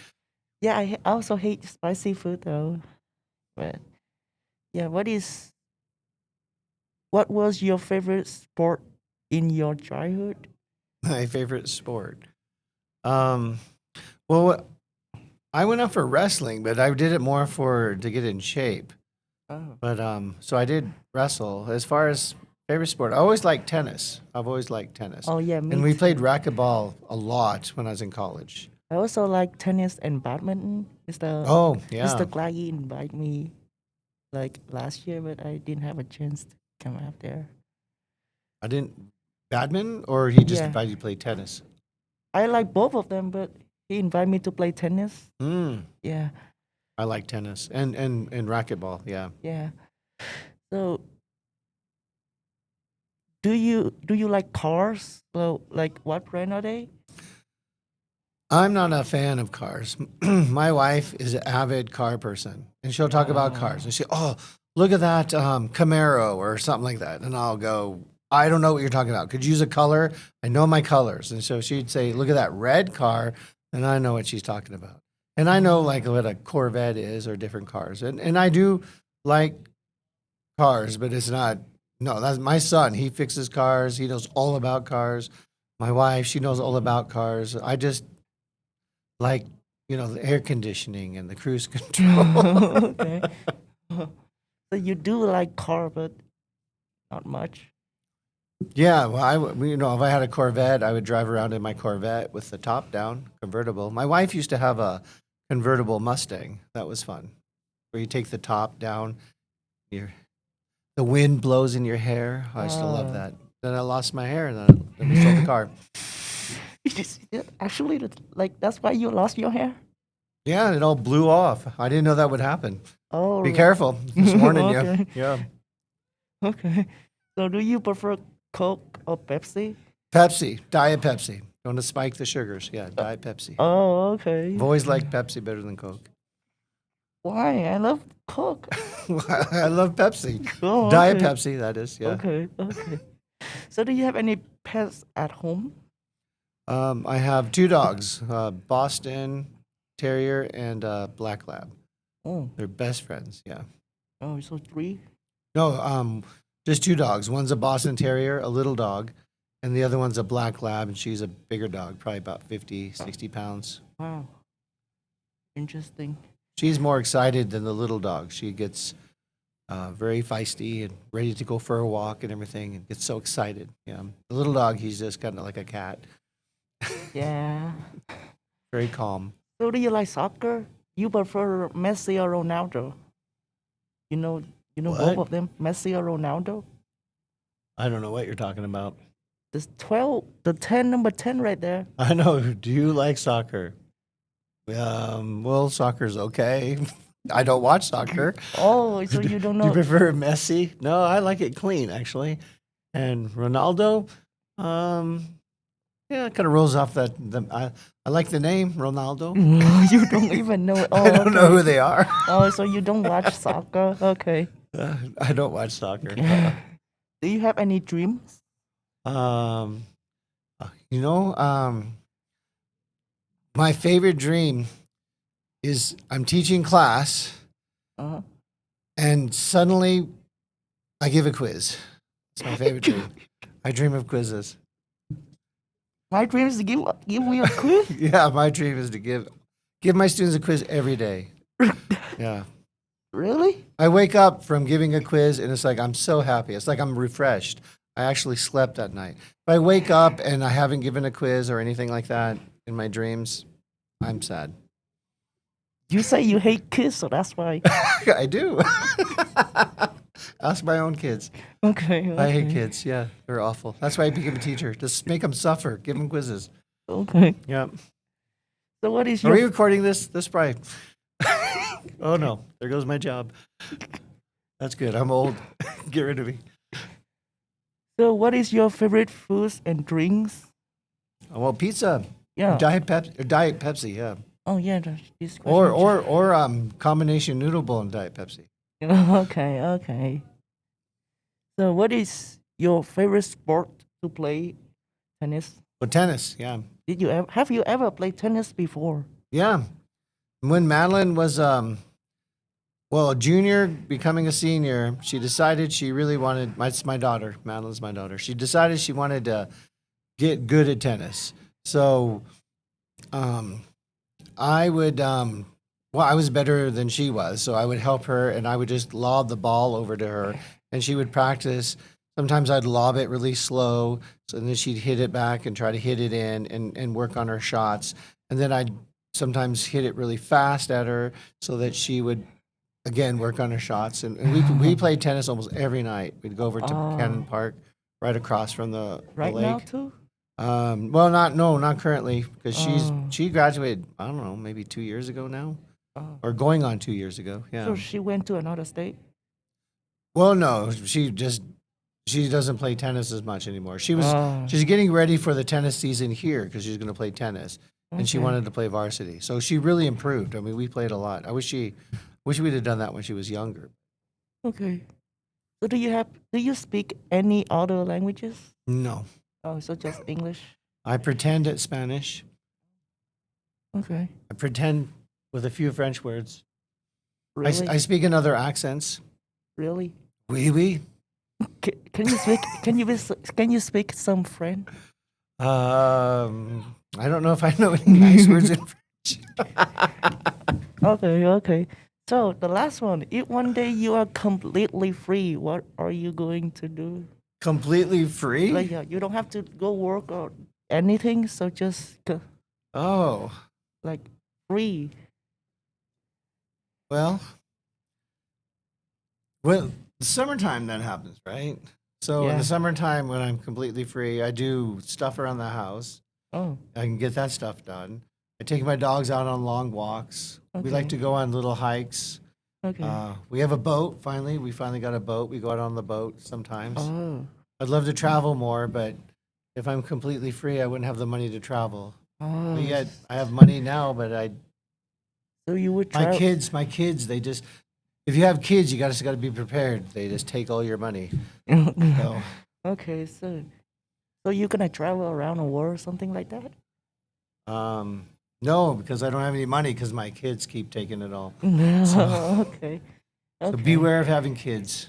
Yeah, I also hate spicy food though. But yeah, what was your favorite sport in your childhood? My favorite sport. Um, well, I went out for wrestling, but I did it more to get in shape. Oh. But so I did wrestle. As far as favorite sport, I always liked tennis. I've always liked tennis. Oh yeah, me And we too. played racquetball a lot when I was in college. I also like tennis and badminton. Oh, Mr. yeah. Glaggy invited me like last year, but I didn't have a chance to come out there. I didn't badminton, or he just Yeah. invited you to play tennis. I like both of them, but he invited me to play tennis. Mm, Yeah, I like tennis and racquetball. Yeah. yeah. So, do you like cars? So, like, what brand are they? I'm not a fan of cars. My wife is an avid car person, and she'll talk about cars. And oh, look at that Camaro or something like that. And I'll go, I don't know what you're talking about. Could you use a color? I know my colors. And so she'd say, look at that red car, and I know what she's talking about. And I know like what a Corvette is or different cars. And I do like cars, but it's not. No, that's my son. He fixes cars. He knows all about cars. My wife, she knows all about cars. I just like the air conditioning and the cruise control. Okay. So you do like car, but not much. Yeah, well, if I had a Corvette, I would drive around in my Corvette with the top down, convertible. My wife used to have a convertible Mustang. That was fun, where you take the top down, the wind blows in your hair. I used to love that. Then I lost my hair, and then we sold the car. Actually, like that's why you lost your hair. Yeah, it all blew off. I didn't know that would happen. Oh, Be careful. Just warning Okay. you. Yeah. Okay. So, do you prefer Coke or Pepsi? Pepsi, Diet Pepsi. Don't to spike the sugars. Yeah, Diet Pepsi. Oh, okay. I've always liked Pepsi better than Coke. Why? I love Coke. I love Pepsi. Oh, Diet okay. Pepsi, that is. Yeah. Okay. Okay. So, do you have any pets at home? I have two dogs, Boston Terrier and Black Lab. Oh, They're best friends. Yeah. oh, so three. No, just two dogs. One's a Boston Terrier, a little dog, and the other one's a Black Lab, and she's a bigger dog, probably about 50, 60 pounds. Wow. Interesting. She's more excited than the little dog. She gets very feisty and ready to go for a walk and everything, and gets so excited. Yeah. The little dog, he's just kind of like a cat, Yeah. very calm. So, do you like soccer? You prefer Messi or Ronaldo? You know both What? of them, Messi or Ronaldo. I don't know what you're talking about. There's 12, the 10, number 10 right there. I know. Do you like soccer? Well, soccer's okay. I don't watch soccer. Oh, so you don't Do you know. prefer Messi? No, I like it clean, actually. And Ronaldo, Yeah, it kind of rolls off that. I like the name Ronaldo. You don't even know. Oh, I don't know okay. who they are. Oh, so you don't watch soccer? Okay. I don't watch soccer. Do you have any dreams? Um, you know, my favorite dream is I'm teaching class, Uh-huh. and suddenly I give a quiz. It's my favorite dream. I dream of quizzes. My dream is to give me a quiz. Yeah, my dream is to give my students a quiz every day. Yeah. Really? I wake up from giving a quiz and it's like I'm so happy. It's like I'm refreshed. I actually slept that night. If I wake up and I haven't given a quiz or anything like that in my dreams, I'm sad. You say you hate kids, so that's why. I do. Ask my own kids. Okay. I hate kids. Yeah, they're awful. That's why I became a teacher. Just make them suffer. Give them quizzes. Okay. Yeah. So what is Are we your recording this? This probably. Oh no! There goes my job. That's good. I'm old. Get rid of me. favorite foods and drinks? Well, pizza. Yeah. Diet Pepsi. Yeah. Oh yeah. This Or combination noodle bowl and Diet Pepsi. Okay. Okay. So what is your favorite sport to play? Tennis. Well, tennis. Yeah. Have you ever played tennis before? Yeah. When Madeline was a junior becoming a senior, she decided she really wanted. It's my daughter. Madeline's my daughter. She decided she wanted to get good at tennis. So, I would. I was better than she was, so I would help her, and I would just lob the ball over to her, and she would practice. Sometimes I'd lob it really slow, so then she'd hit it back and try to hit it in and work on her shots. And then I'd sometimes hit it really fast at her so that she would, again, work on her shots. And we played tennis almost every night. We'd go over to Cannon Park, right across from the Right lake. now too? Well, not currently, because she graduated, I don't know, maybe 2 years ago now, or going on 2 years ago. Yeah. So she went to another state? Well, no, she doesn't play tennis as much anymore. She's getting ready for the tennis season here because she's going to play tennis, and she Okay. wanted to play varsity. So she really improved. I mean, we played a lot. I wish we'd have done that when she was younger. Okay. So do you speak any other languages? No, Oh, so just English? I pretend at Spanish. Okay. I pretend with a few French words. Really? I speak in other accents. Really? Oui, oui. Can you speak? Can you speak some French? I don't know if I know any nice words in French. Okay, okay. So the last one. If one day you are completely free, what are you going to do? Completely free? Like, yeah, you don't have to go work or anything. So just Oh, like free. well, summertime that happens, right? So in Yeah. the summertime when I'm completely free, I do stuff around the house. Oh, I can get that stuff done. I take my dogs out on long walks. We like Okay. to go on little hikes. okay. We have a boat, finally. We finally got a boat. We go out on the boat sometimes. Oh, I'd love to travel more, but if I'm completely free, I wouldn't have the money to travel. oh. But yet, I have money now, but So you would my travel. kids, they just, if you have kids, you got to be prepared. They just take all your money. So, Okay, so you're gonna travel around the world or something like that? no, because I don't have any money because my kids keep taking it all. Okay. So Okay. beware of having kids.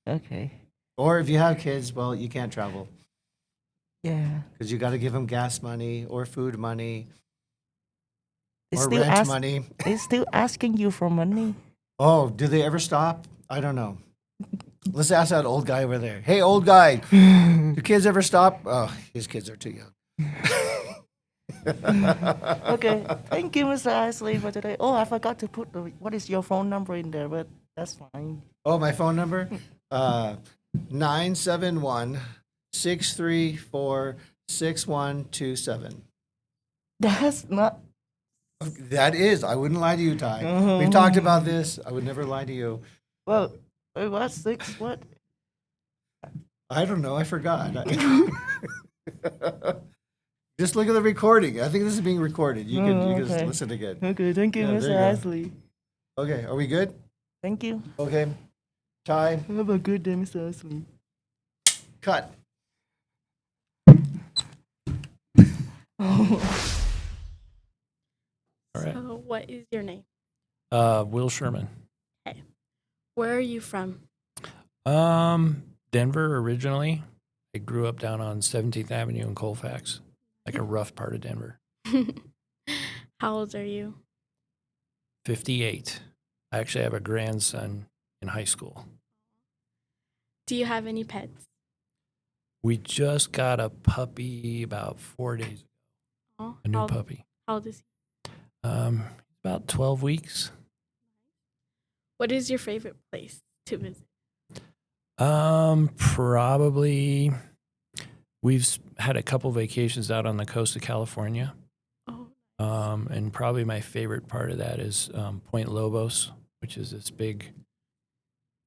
Okay. Or if you have kids, well, you can't travel Yeah. because you got to give them gas money or food money They or still rent ask. money. They still asking you for money. Oh, do they ever stop? I don't know. Let's ask that old guy over there. Hey, old guy, do kids ever stop? Oh, his kids are too young. Okay. Thank you, Mr. Isley, for today. Oh, I forgot to put what is your phone number in there, but that's fine. Oh, my phone number? 971-634-6127. That's not. That is. I wouldn't lie to you, Ty. We've talked about this. I would never lie to you. Well, what 6? What? I don't know. I forgot. Just look at the recording. I think this is being recorded. You can okay. listen again. Okay, thank you, Yeah, Mr. there you go. Ashley. Okay, are we good? Thank you. Okay. Time. Have a good day, Mr. Ashley. Cut. All right. So, what is your name? Will Sherman. Okay. Where are you from? Denver originally. I grew up down on 17th Avenue in Colfax, like a rough part of Denver. How old are you? 58. I actually have a grandson in high school. Do you have any pets? We just got a puppy about 4 days ago. Oh, A new puppy. How old is he? About 12 weeks. What is your favorite place to visit? Probably we've had a couple vacations out on the coast of California. Oh. And probably my favorite part of that is Point Lobos, which is this big,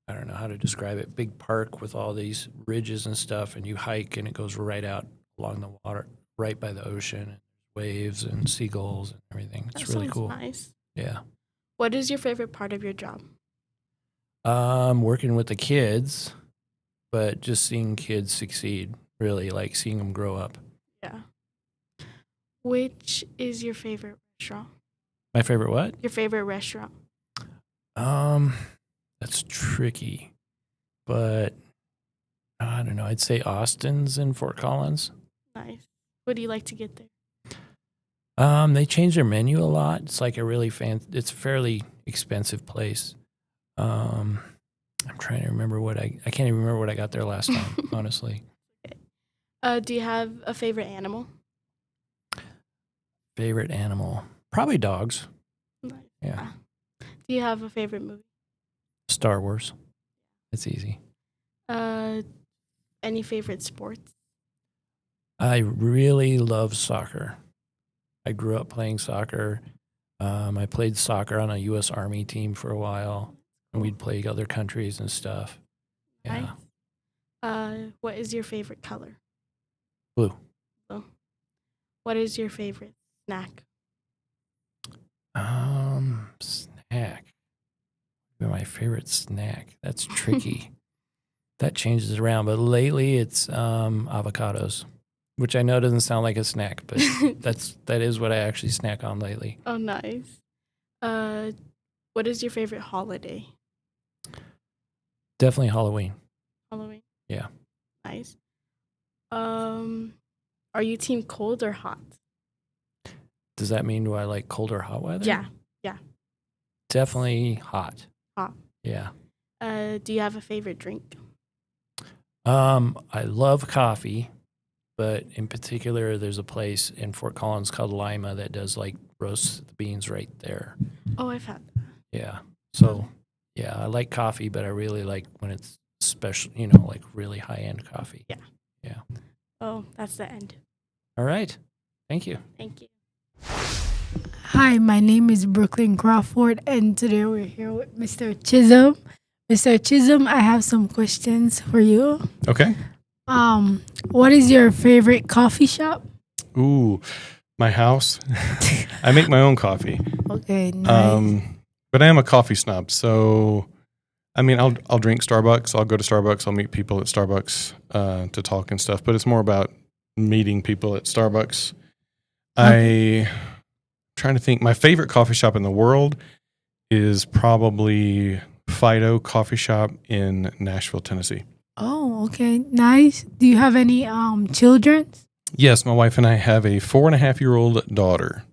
I don't know how to describe it, big park with all these ridges and stuff, and you hike and it goes right out along the water, right by the ocean, and waves and seagulls and everything. It's That really sounds cool. Nice. Yeah. What is your favorite part of your job? Working with the kids, but just seeing kids succeed, really, like seeing them grow up. Yeah. Which is your favorite restaurant? My favorite what? Your favorite restaurant? That's tricky, but I don't know. I'd say Austin's in Fort Collins. Nice. What do you like to get there? They change their menu a lot. It's like a really it's a fairly expensive place. I'm trying to remember I can't even remember what I got there last time, honestly. Okay. Do you have a favorite animal? Favorite animal? Probably dogs. Nice. Yeah. Do you have a favorite movie? Star Wars. It's easy. Any favorite sports? I really love soccer. I grew up playing soccer. I played soccer on a U.S. Army team for a while, and we'd play other countries and stuff. Yeah. Nice. What is your favorite color? Blue. Blue. What is your favorite snack? Snack. My favorite snack. That's tricky. That changes around, but lately it's avocados, which I know doesn't sound like a snack, but that is what I actually snack on lately. Oh, nice. What is your favorite holiday? Definitely Halloween. Halloween. Yeah. Nice. Are you team cold or hot? Does that mean do I like cold or hot weather? Yeah. Yeah. Definitely hot. Hot. Yeah. Do you have a favorite drink? I love coffee, but in particular, there's a place in Fort Collins called Lima that does like roast the beans right there. Oh, I've had that. Yeah. So, yeah, I like coffee, but I really like when it's special, like really high end coffee. Yeah. Yeah. Oh, that's the end. All right. Thank you. Thank you. Hi, my name is Brooklyn Crawford, and today we're here with Mr. Chisholm. Mr. Chisholm, I have some questions for you. Okay. What is your favorite coffee shop? Ooh, my house. I make my own coffee. Okay, nice. But I am a coffee snob, so I mean, I'll drink Starbucks. I'll go to Starbucks. I'll meet people at Starbucks to talk and stuff. But it's more about meeting people at Starbucks. I'm trying to think. My favorite coffee shop in the world is probably Fido Coffee Shop in Nashville, Tennessee. Oh, okay, nice. Do you have any children? Yes, my wife and I have a 4.5-year-old daughter.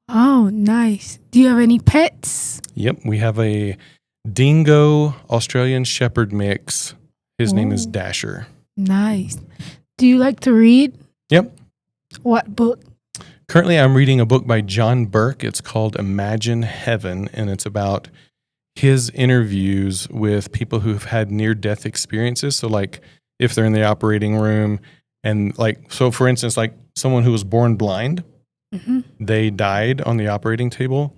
Oh, nice. Do you have any pets? Yep, we have a dingo Australian Shepherd mix. His name is Dasher. Nice. Do you like to read? Yep. What book? Currently, I'm reading a book by John Burke. It's called Imagine Heaven, and it's about his interviews with people who've had near-death experiences. So, like, if they're in the operating room, and like, so for instance, like someone who was born blind, they died on the operating table,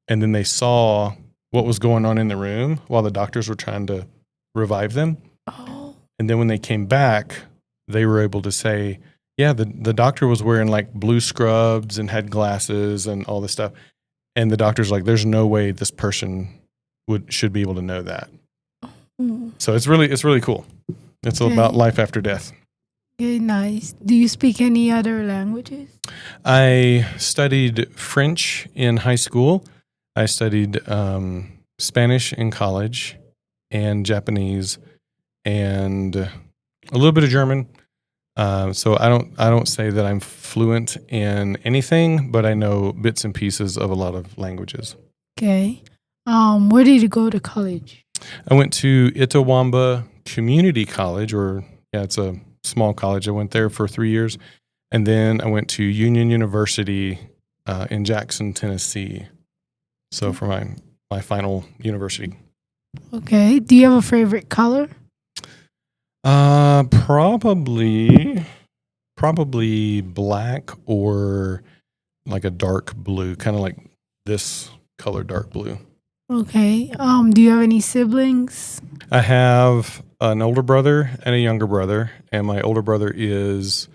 and then they saw what was going on in the room while the doctors were trying to revive them. Oh. And then when they came back, they were able to say, Yeah, the doctor was wearing like blue scrubs and had glasses and all this stuff. And the doctor's like, there's no way this person should be able to know that. Mm. So it's really cool. It's all about life after death. Okay, nice. Do you speak any other languages? I studied French in high school. I studied Spanish in college and Japanese and a little bit of German. So I don't say that I'm fluent in anything, but I know bits and pieces of a lot of languages. Okay. Where did you go to college? I went to Itawamba Community College, it's a small college. I went there for 3 years, and then I went to Union University in Jackson, Tennessee. So for my final university. Okay. Do you have a favorite color? Probably black or like a dark blue, kind of like this color, dark blue. Okay. Do you have any siblings? I have an older brother and a younger brother, and my older brother is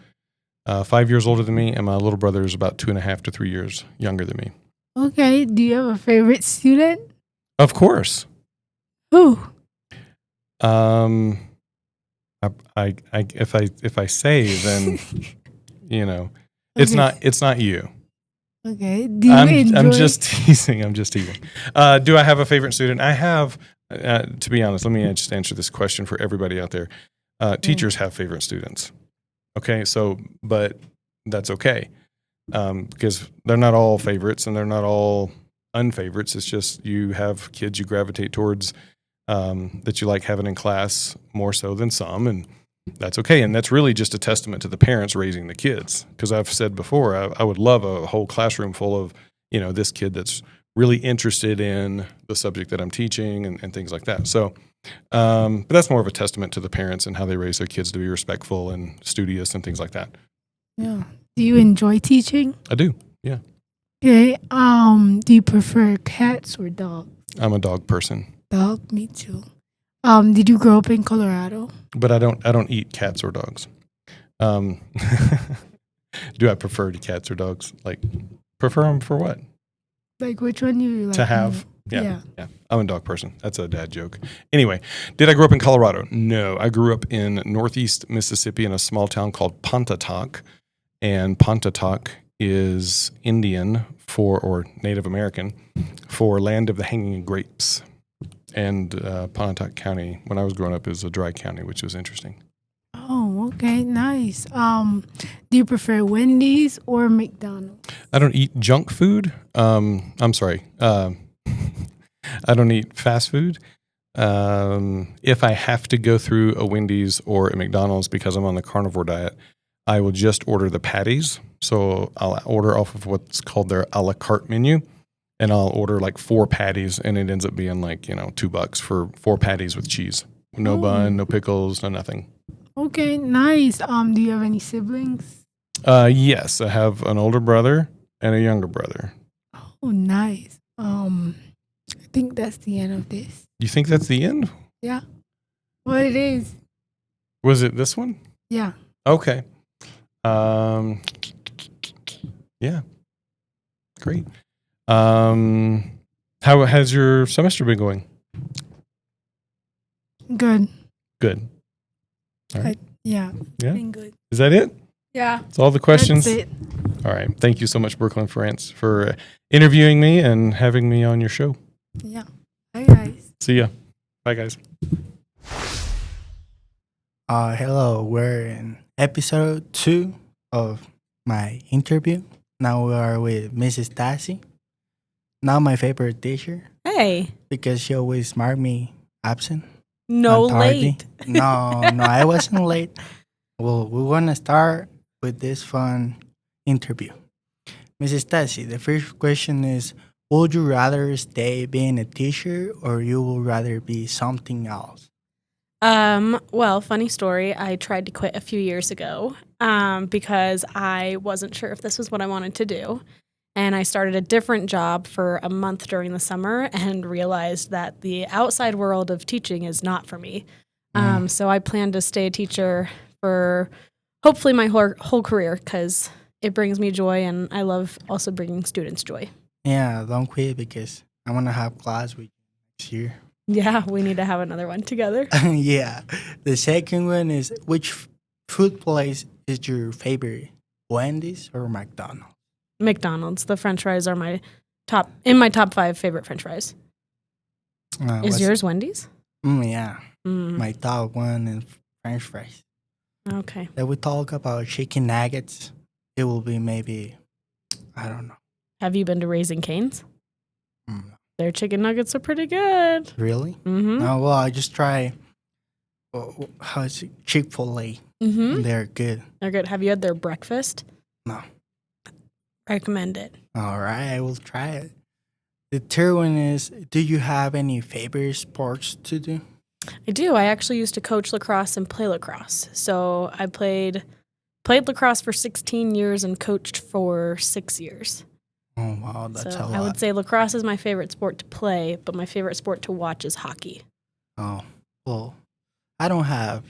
5 years older than me, and my little brother is about 2.5 to 3 years younger than me. Okay. Do you have a favorite student? Of course. Who? If I say, then it's not you. Okay. Do you enjoy? I'm just teasing. Do I have a favorite student? I have. To be honest, let me just answer this question for everybody out there. Teachers have favorite students. Okay, but that's okay because they're not all favorites and they're not all unfavorites. It's just you have kids you gravitate towards that you like having in class more so than some, and that's okay. And that's really just a testament to the parents raising the kids. Because I've said before, I would love a whole classroom full of, this kid that's really interested in the subject that I'm teaching and things like that. So, but that's more of a testament to the parents and how they raise their kids to be respectful and studious and things like that. Yeah. Do you enjoy teaching? I do. Yeah. Okay. Do you prefer cats or dogs? I'm a dog person. Dog, me too. Did you grow up in Colorado? But I don't eat cats or dogs. Do I prefer to cats or dogs? Like, prefer them for what? Like, which one do you like? To have? Yeah. I'm a dog person. That's a dad joke. Anyway, did I grow up in Colorado? No. I grew up in northeast Mississippi in a small town called Pontotoc. And Pontotoc is Indian or Native American for land of the hanging grapes. And Pontotoc County, when I was growing up, is a dry county, which was interesting. Oh, okay, nice. Do you prefer Wendy's or McDonald's? I don't eat junk food. I'm sorry. I don't eat fast food. If I have to go through a Wendy's or a McDonald's because I'm on the carnivore diet, I will just order the patties. So I'll order off of what's called their a la carte menu. And I'll order like 4 patties, and it ends up being like, $2 for 4 patties with cheese. No bun, no pickles, no nothing. Okay, nice. Do you have any siblings? Yes, I have an older brother and a younger brother. Oh, nice. I think that's the end of this. You think that's the end? Yeah. Well, it is. Was it this one? Yeah. Okay. Yeah. Great. How has your semester been going? Good. Good. All right. Yeah. Yeah. Been good. Is that it? Yeah. That's all the questions? That's it. All right. Thank you so much, Brooklyn France, for interviewing me and having me on your show. Yeah. Bye, guys. See ya. Bye, guys. Hello. We're in episode 2 of my interview. Now we are with Mrs. Tassie. Not my favorite teacher. Hey. Because she always marked me absent. No, and tardy. late. No, I wasn't late. Well, we want to start with this fun interview. Mrs. Tassie, the first question is, would you rather stay being a teacher or you would rather be something else? Well, funny story. I tried to quit a few years ago because I wasn't sure if this was what I wanted to do. And I started a different job for a month during the summer and realized that the outside world of teaching is not for me. So I plan to stay a teacher for hopefully my whole career, because it brings me joy, and I love also bringing students joy. Yeah, don't quit because I want to have class with you next year. Yeah, we need to have another one together. Yeah. The second one is which food place is your favorite? Wendy's or McDonald's? McDonald's. The French fries are my top 5 favorite French fries. Is yours Wendy's? Yeah. Mm. My top one is French fries. Okay. Then we talk about chicken nuggets. It will be maybe, I don't know. Have you been to Raising Cane's? Mm. Their chicken nuggets are pretty good. Really? Mm-hmm. No, well, I just try, how is it? Chick-fil-A. Mm-hmm. They're good. They're good. Have you had their breakfast? No. Recommend it. All right, I will try it. The third one is, do you have any favorite sports to do? I do. I actually used to coach lacrosse and play lacrosse. So I played lacrosse for 16 years and coached for 6 years. Oh, wow, that's a lot. I would say lacrosse is my favorite sport to play, but my favorite sport to watch is hockey. Oh, well, I don't have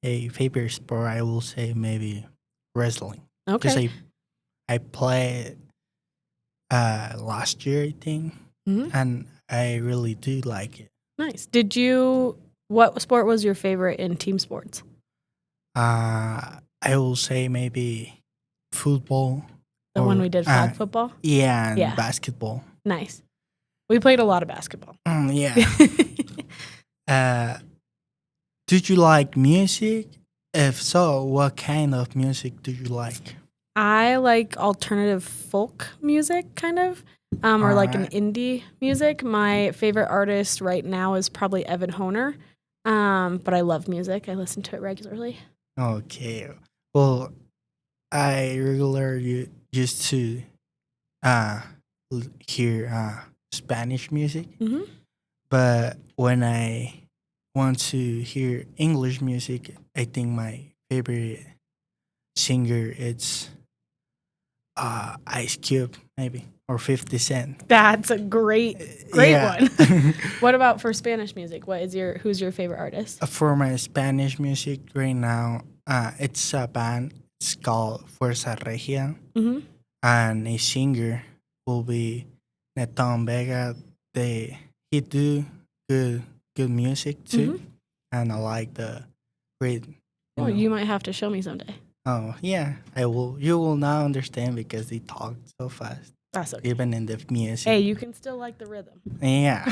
a favorite sport. I will say maybe wrestling. Okay. Because I played last year, I think, and I really do like it. Nice. What sport was your favorite in team sports? I will say maybe football. The one we did, flag football? Yeah, and basketball. Nice. We played a lot of basketball. Yeah. Did you like music? If so, what kind of music do you like? I like alternative folk music, kind of, or like an indie music. My favorite artist right now is probably Evan Honer, but I love music. I listen to it regularly. Okay. Well, I regularly used to hear Spanish music, but when I want to hear English music, I think my favorite singer is Ice Cube, maybe, or 50 Cent. That's a great Yeah. one. What about for Spanish music? Who's your favorite artist? For my Spanish music right now, it's a band. It's called Fuerza Regia, and a singer will be Neton Vega. He do good music too, and I like the great. You might have to show me someday. Oh yeah, I will. You will now understand because they talk so fast. That's okay. Even in the music. Hey, you can still like the rhythm. Yeah.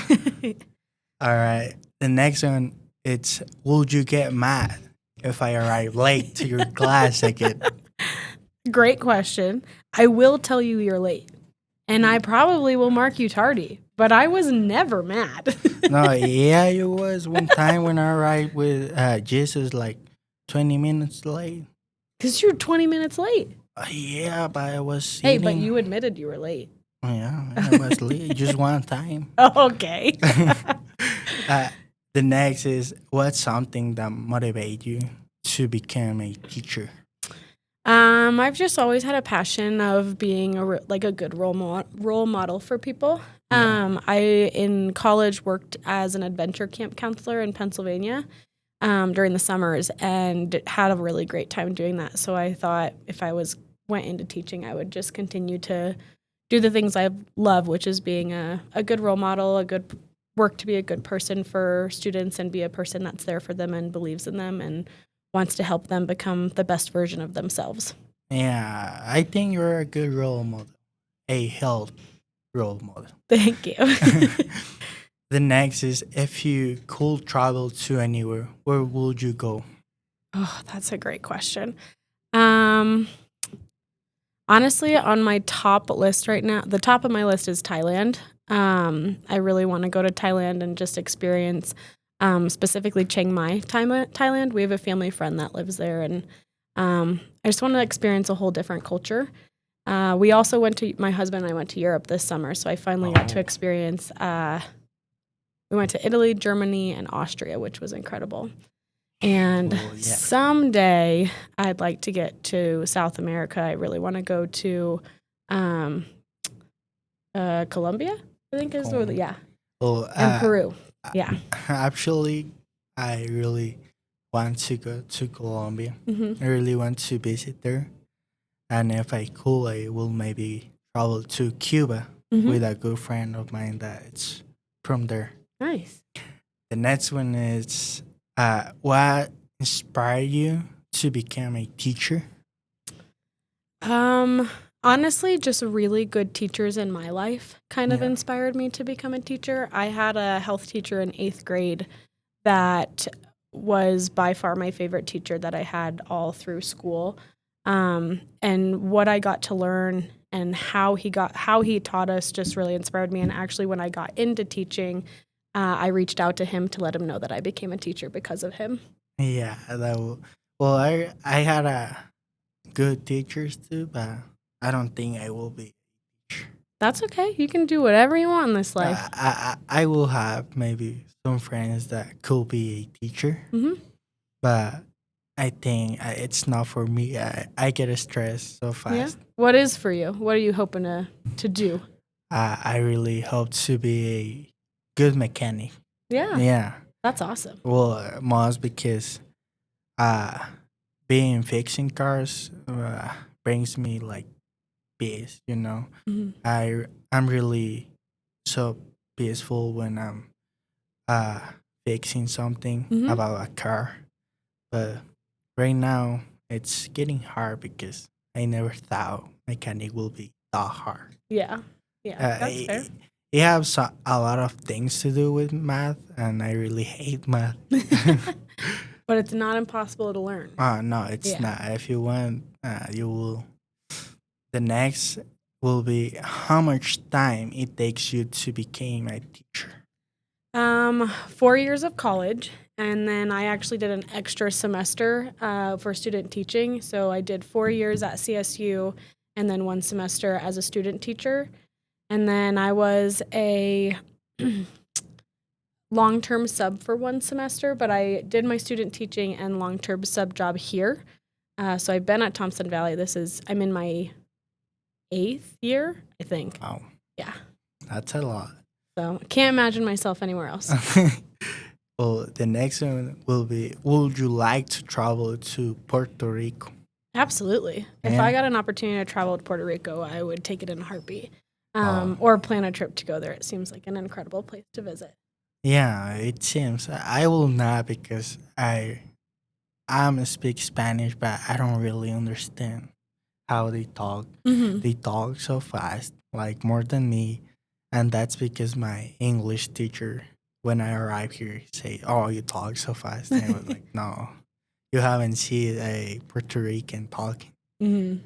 All right. The next one, it's would you get mad if I arrive late to your class again? Great question. I will tell you you're late, and I probably will mark you tardy, but I was never mad. No, yeah, it was one time when I arrived with Jesus like 20 minutes late. Because you're 20 minutes late. Yeah, but I was Hey, but you admitted you were late. Yeah, I was late just one time. Oh, okay. The next is, what's something that motivates you to become a teacher? I've just always had a passion of being a good role model for people. I in college worked as an adventure camp counselor in Pennsylvania during the summers and had a really great time doing that. So I thought if I went into teaching, I would just continue to do the things I love, which is being a good role model, work to be a good person for students and be a person that's there for them and believes in them and wants to help them become the best version of themselves. Yeah, I think you're a good role model, a health role model. Thank you. The next is, if you could travel to anywhere, where would you go? Oh, that's a great question. Honestly, on my top list right now, the top of my list is Thailand. I really want to go to Thailand and just experience, specifically Chiang Mai, Thailand. We have a family friend that lives there, and I just want to experience a whole different culture. We also my husband and I went to Europe this summer, so I finally got to experience, we went to Italy, Germany, and Austria, which was incredible. And someday I'd like to get to South America. I really want to go to Colombia, I think is and Peru. Yeah. Actually, I really want to go to Colombia. Mhm. I really want to visit there. And if I could, I will maybe travel to Cuba Mhm. with a good friend of mine that's from there. Nice. The next one is what inspired you to become a teacher? Honestly, just really good teachers in my life kind of Yeah. inspired me to become a teacher. I had a health teacher in 8th grade that was by far my favorite teacher that I had all through school. And what I got to learn and how he taught us just really inspired me. And actually, when I got into teaching, I reached out to him to let him know that I became a teacher because of him. Yeah, well, I had a good teachers too, but I don't think I will be. That's okay. You can do whatever you want in this life. I will have maybe some friends that could be a teacher, Mhm. but I think it's not for me. I get stressed so Yeah. fast. What is for you? What are you hoping to do? I really hope to be a good mechanic. Yeah. Yeah. That's awesome. Well, most because uh, being fixing cars brings me like peace. You know, Mhm. I'm really so peaceful when I'm uh fixing something Mhm. about a car. But right now it's getting hard because I never thought mechanic will be that hard. Yeah. Yeah. That's fair. It has a lot of things to do with math, and I really hate math. But it's not impossible to learn. No, it's Yeah. not. If you want, you will. The next will be how much time it takes you to become a teacher. 4 years of college, and then I actually did an extra semester for student teaching. So I did 4 years at CSU, and then 1 semester as a student teacher. And then I was a long-term sub for 1 semester, but I did my student teaching and long-term sub job here. So I've been at Thompson Valley. I'm in my 8th year, I think. Wow. Yeah. That's a lot. So I can't imagine myself anywhere else. Well, the next one will be would you like to travel to Puerto Rico? Absolutely. If Yeah. I got an opportunity to travel to Puerto Rico, I would take it in a heartbeat. Oh. Or plan a trip to go there. It seems like an incredible place to visit. Yeah, it seems. I will not because I'm speak Spanish, but I don't really understand how they talk. Mhm. They talk so fast, like more than me, and that's because my English teacher, when I arrived here, say, "Oh, you talk so fast." And I was like, "No, you haven't seen a Puerto Rican talking." Mhm.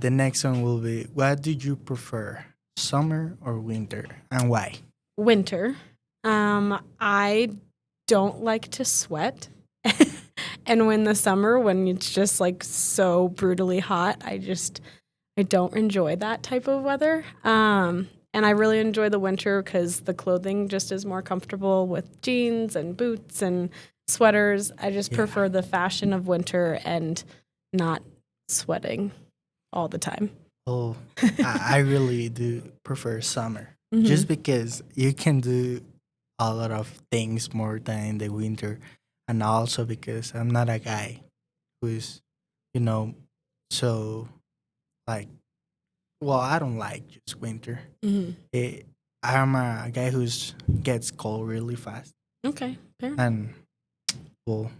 The next one will be, what do you prefer, summer or winter, and why? Winter. I don't like to sweat. And when the summer, when it's just like so brutally hot, I don't enjoy that type of weather. And I really enjoy the winter because the clothing just is more comfortable with jeans and boots and sweaters. I just prefer the fashion of winter and not sweating all the time. Oh, I really do prefer summer, Mhm. just because you can do a lot of things more than in the winter, and also because I'm not a guy who's, you know, so like, well, I don't like just winter. Mhm. I'm a guy who's gets cold really fast, Okay, fair. and well,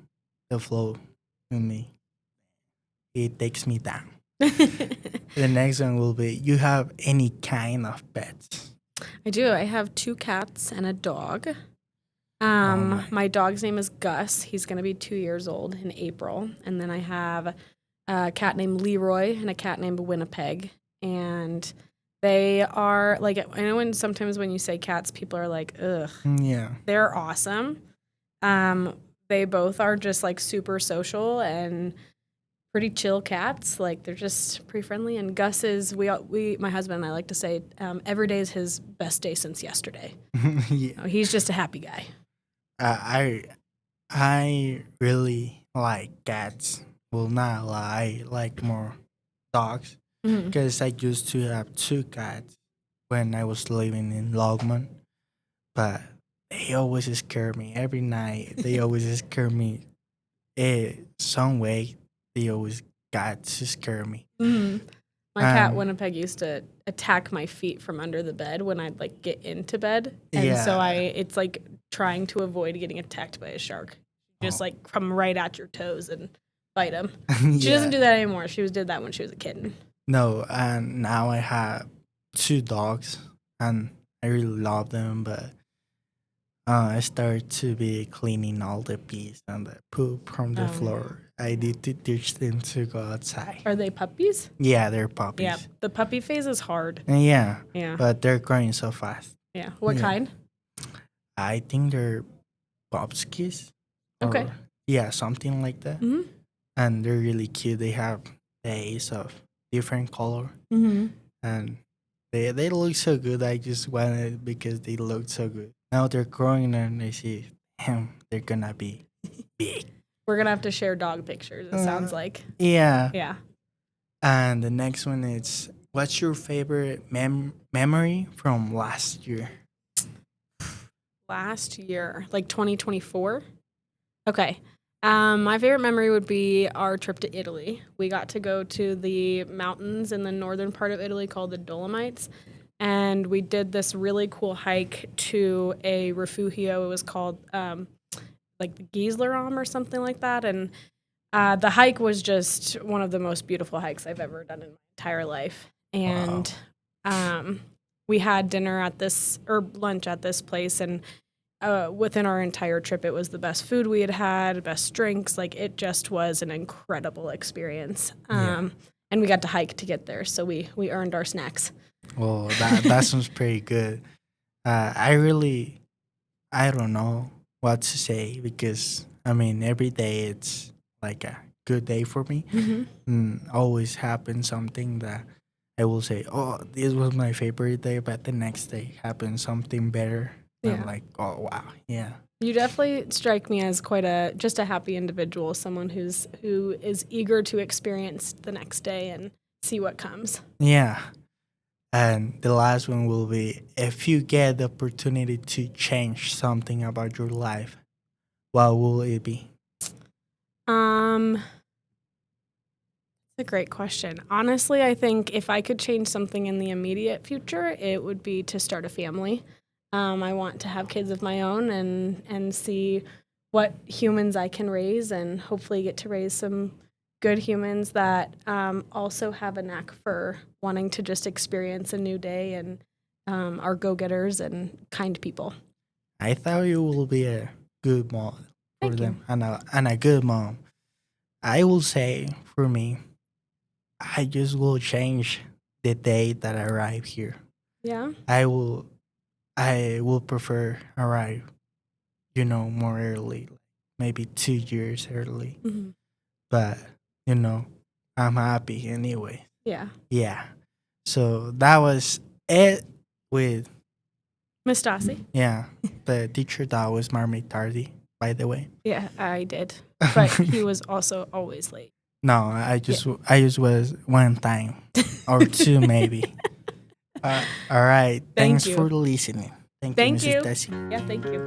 the flow in me, it takes me down. The next one will be, you have any kind of pets? I do. I have 2 cats and a dog. my. My dog's name is Gus. He's going to be 2 years old in April. And then I have a cat named Leroy and a cat named Winnipeg. And they are like, I know sometimes when you say cats, people are like, ugh. Yeah. They're awesome. They both are just like super social and pretty chill cats. Like they're just pretty friendly. And Gus is my husband and I like to say every day is his best day since yesterday. Yeah. He's just a happy guy. I really like cats. Well, not lie. I like more dogs Mhm. because I used to have 2 cats when I was living in Logman, but they always scare me every night. They always scare me some way they always got to scare me. My cat Winnipeg used to attack my feet from under the bed when I'd like get into bed, and so it's like trying to avoid getting attacked by a shark. Just like come right at your toes and bite them. She doesn't do that anymore. She did that when she was a kitten. No, and now I have 2 dogs, and I really love them, but I started to be cleaning all the pees and the poop from the floor. I need to teach them to go outside. Are they puppies? Yeah, they're puppies. Yeah, the puppy phase is hard. Yeah. Yeah. But they're growing so fast. Yeah. What kind? I think they're Bobskis. Okay. Yeah, something like that. Mm-hmm. And they're really cute. They have days of different color. Mm-hmm. And they look so good. I just want it because they look so good. Now they're growing and I see, damn, they're gonna be big. We're gonna have to share dog pictures. It sounds like. Yeah. Yeah. And the next one is, what's your favorite memory from last year? Last year, like 2024. Okay. My favorite memory would be our trip to Italy. We got to go to the mountains in the northern part of Italy called the Dolomites. And we did this really cool hike to a refugio. It was called like the Giesleram or something like that. And the hike was just one of the most beautiful hikes I've ever done in my entire life. And we had dinner at this, or lunch at this place. And within our entire trip, it was the best food we had, best drinks. Like, it just was an incredible experience. And we got to hike to get there. So we earned our snacks. Well, that sounds pretty good. I don't know what to say because, I mean, every day it's like a good day for me. And always happens something that I will say, oh, this was my favorite day, but the next day happens something better. I'm like, oh, wow, yeah. You definitely strike me as quite a happy individual, someone who is eager to experience the next day and see what comes. Yeah. And the last one will be, if you get the opportunity to change something about your life, what will it be? That's a great question. Honestly, I think if I could change something in the immediate future, it would be to start a family. I want to have kids of my own and see what humans I can raise and hopefully get to raise some good humans that also have a knack for wanting to just experience a new day and are go-getters and kind people. I thought you will be a good mom for them and a good mom. I will say, for me, I just will change the day that I arrive here. Yeah. I will prefer arrive, more early, maybe 2 years early. Mm-hmm. But, I'm happy anyway. Yeah. Yeah. So that was it with Miss Dossie. Yeah. The teacher that was Marmy Tardy, by the way. Yeah, I did. But he was also always late. No, I just was one time or two maybe. All right. Thanks you. for listening. Thank you, Mrs. Desi. Yeah, thank you.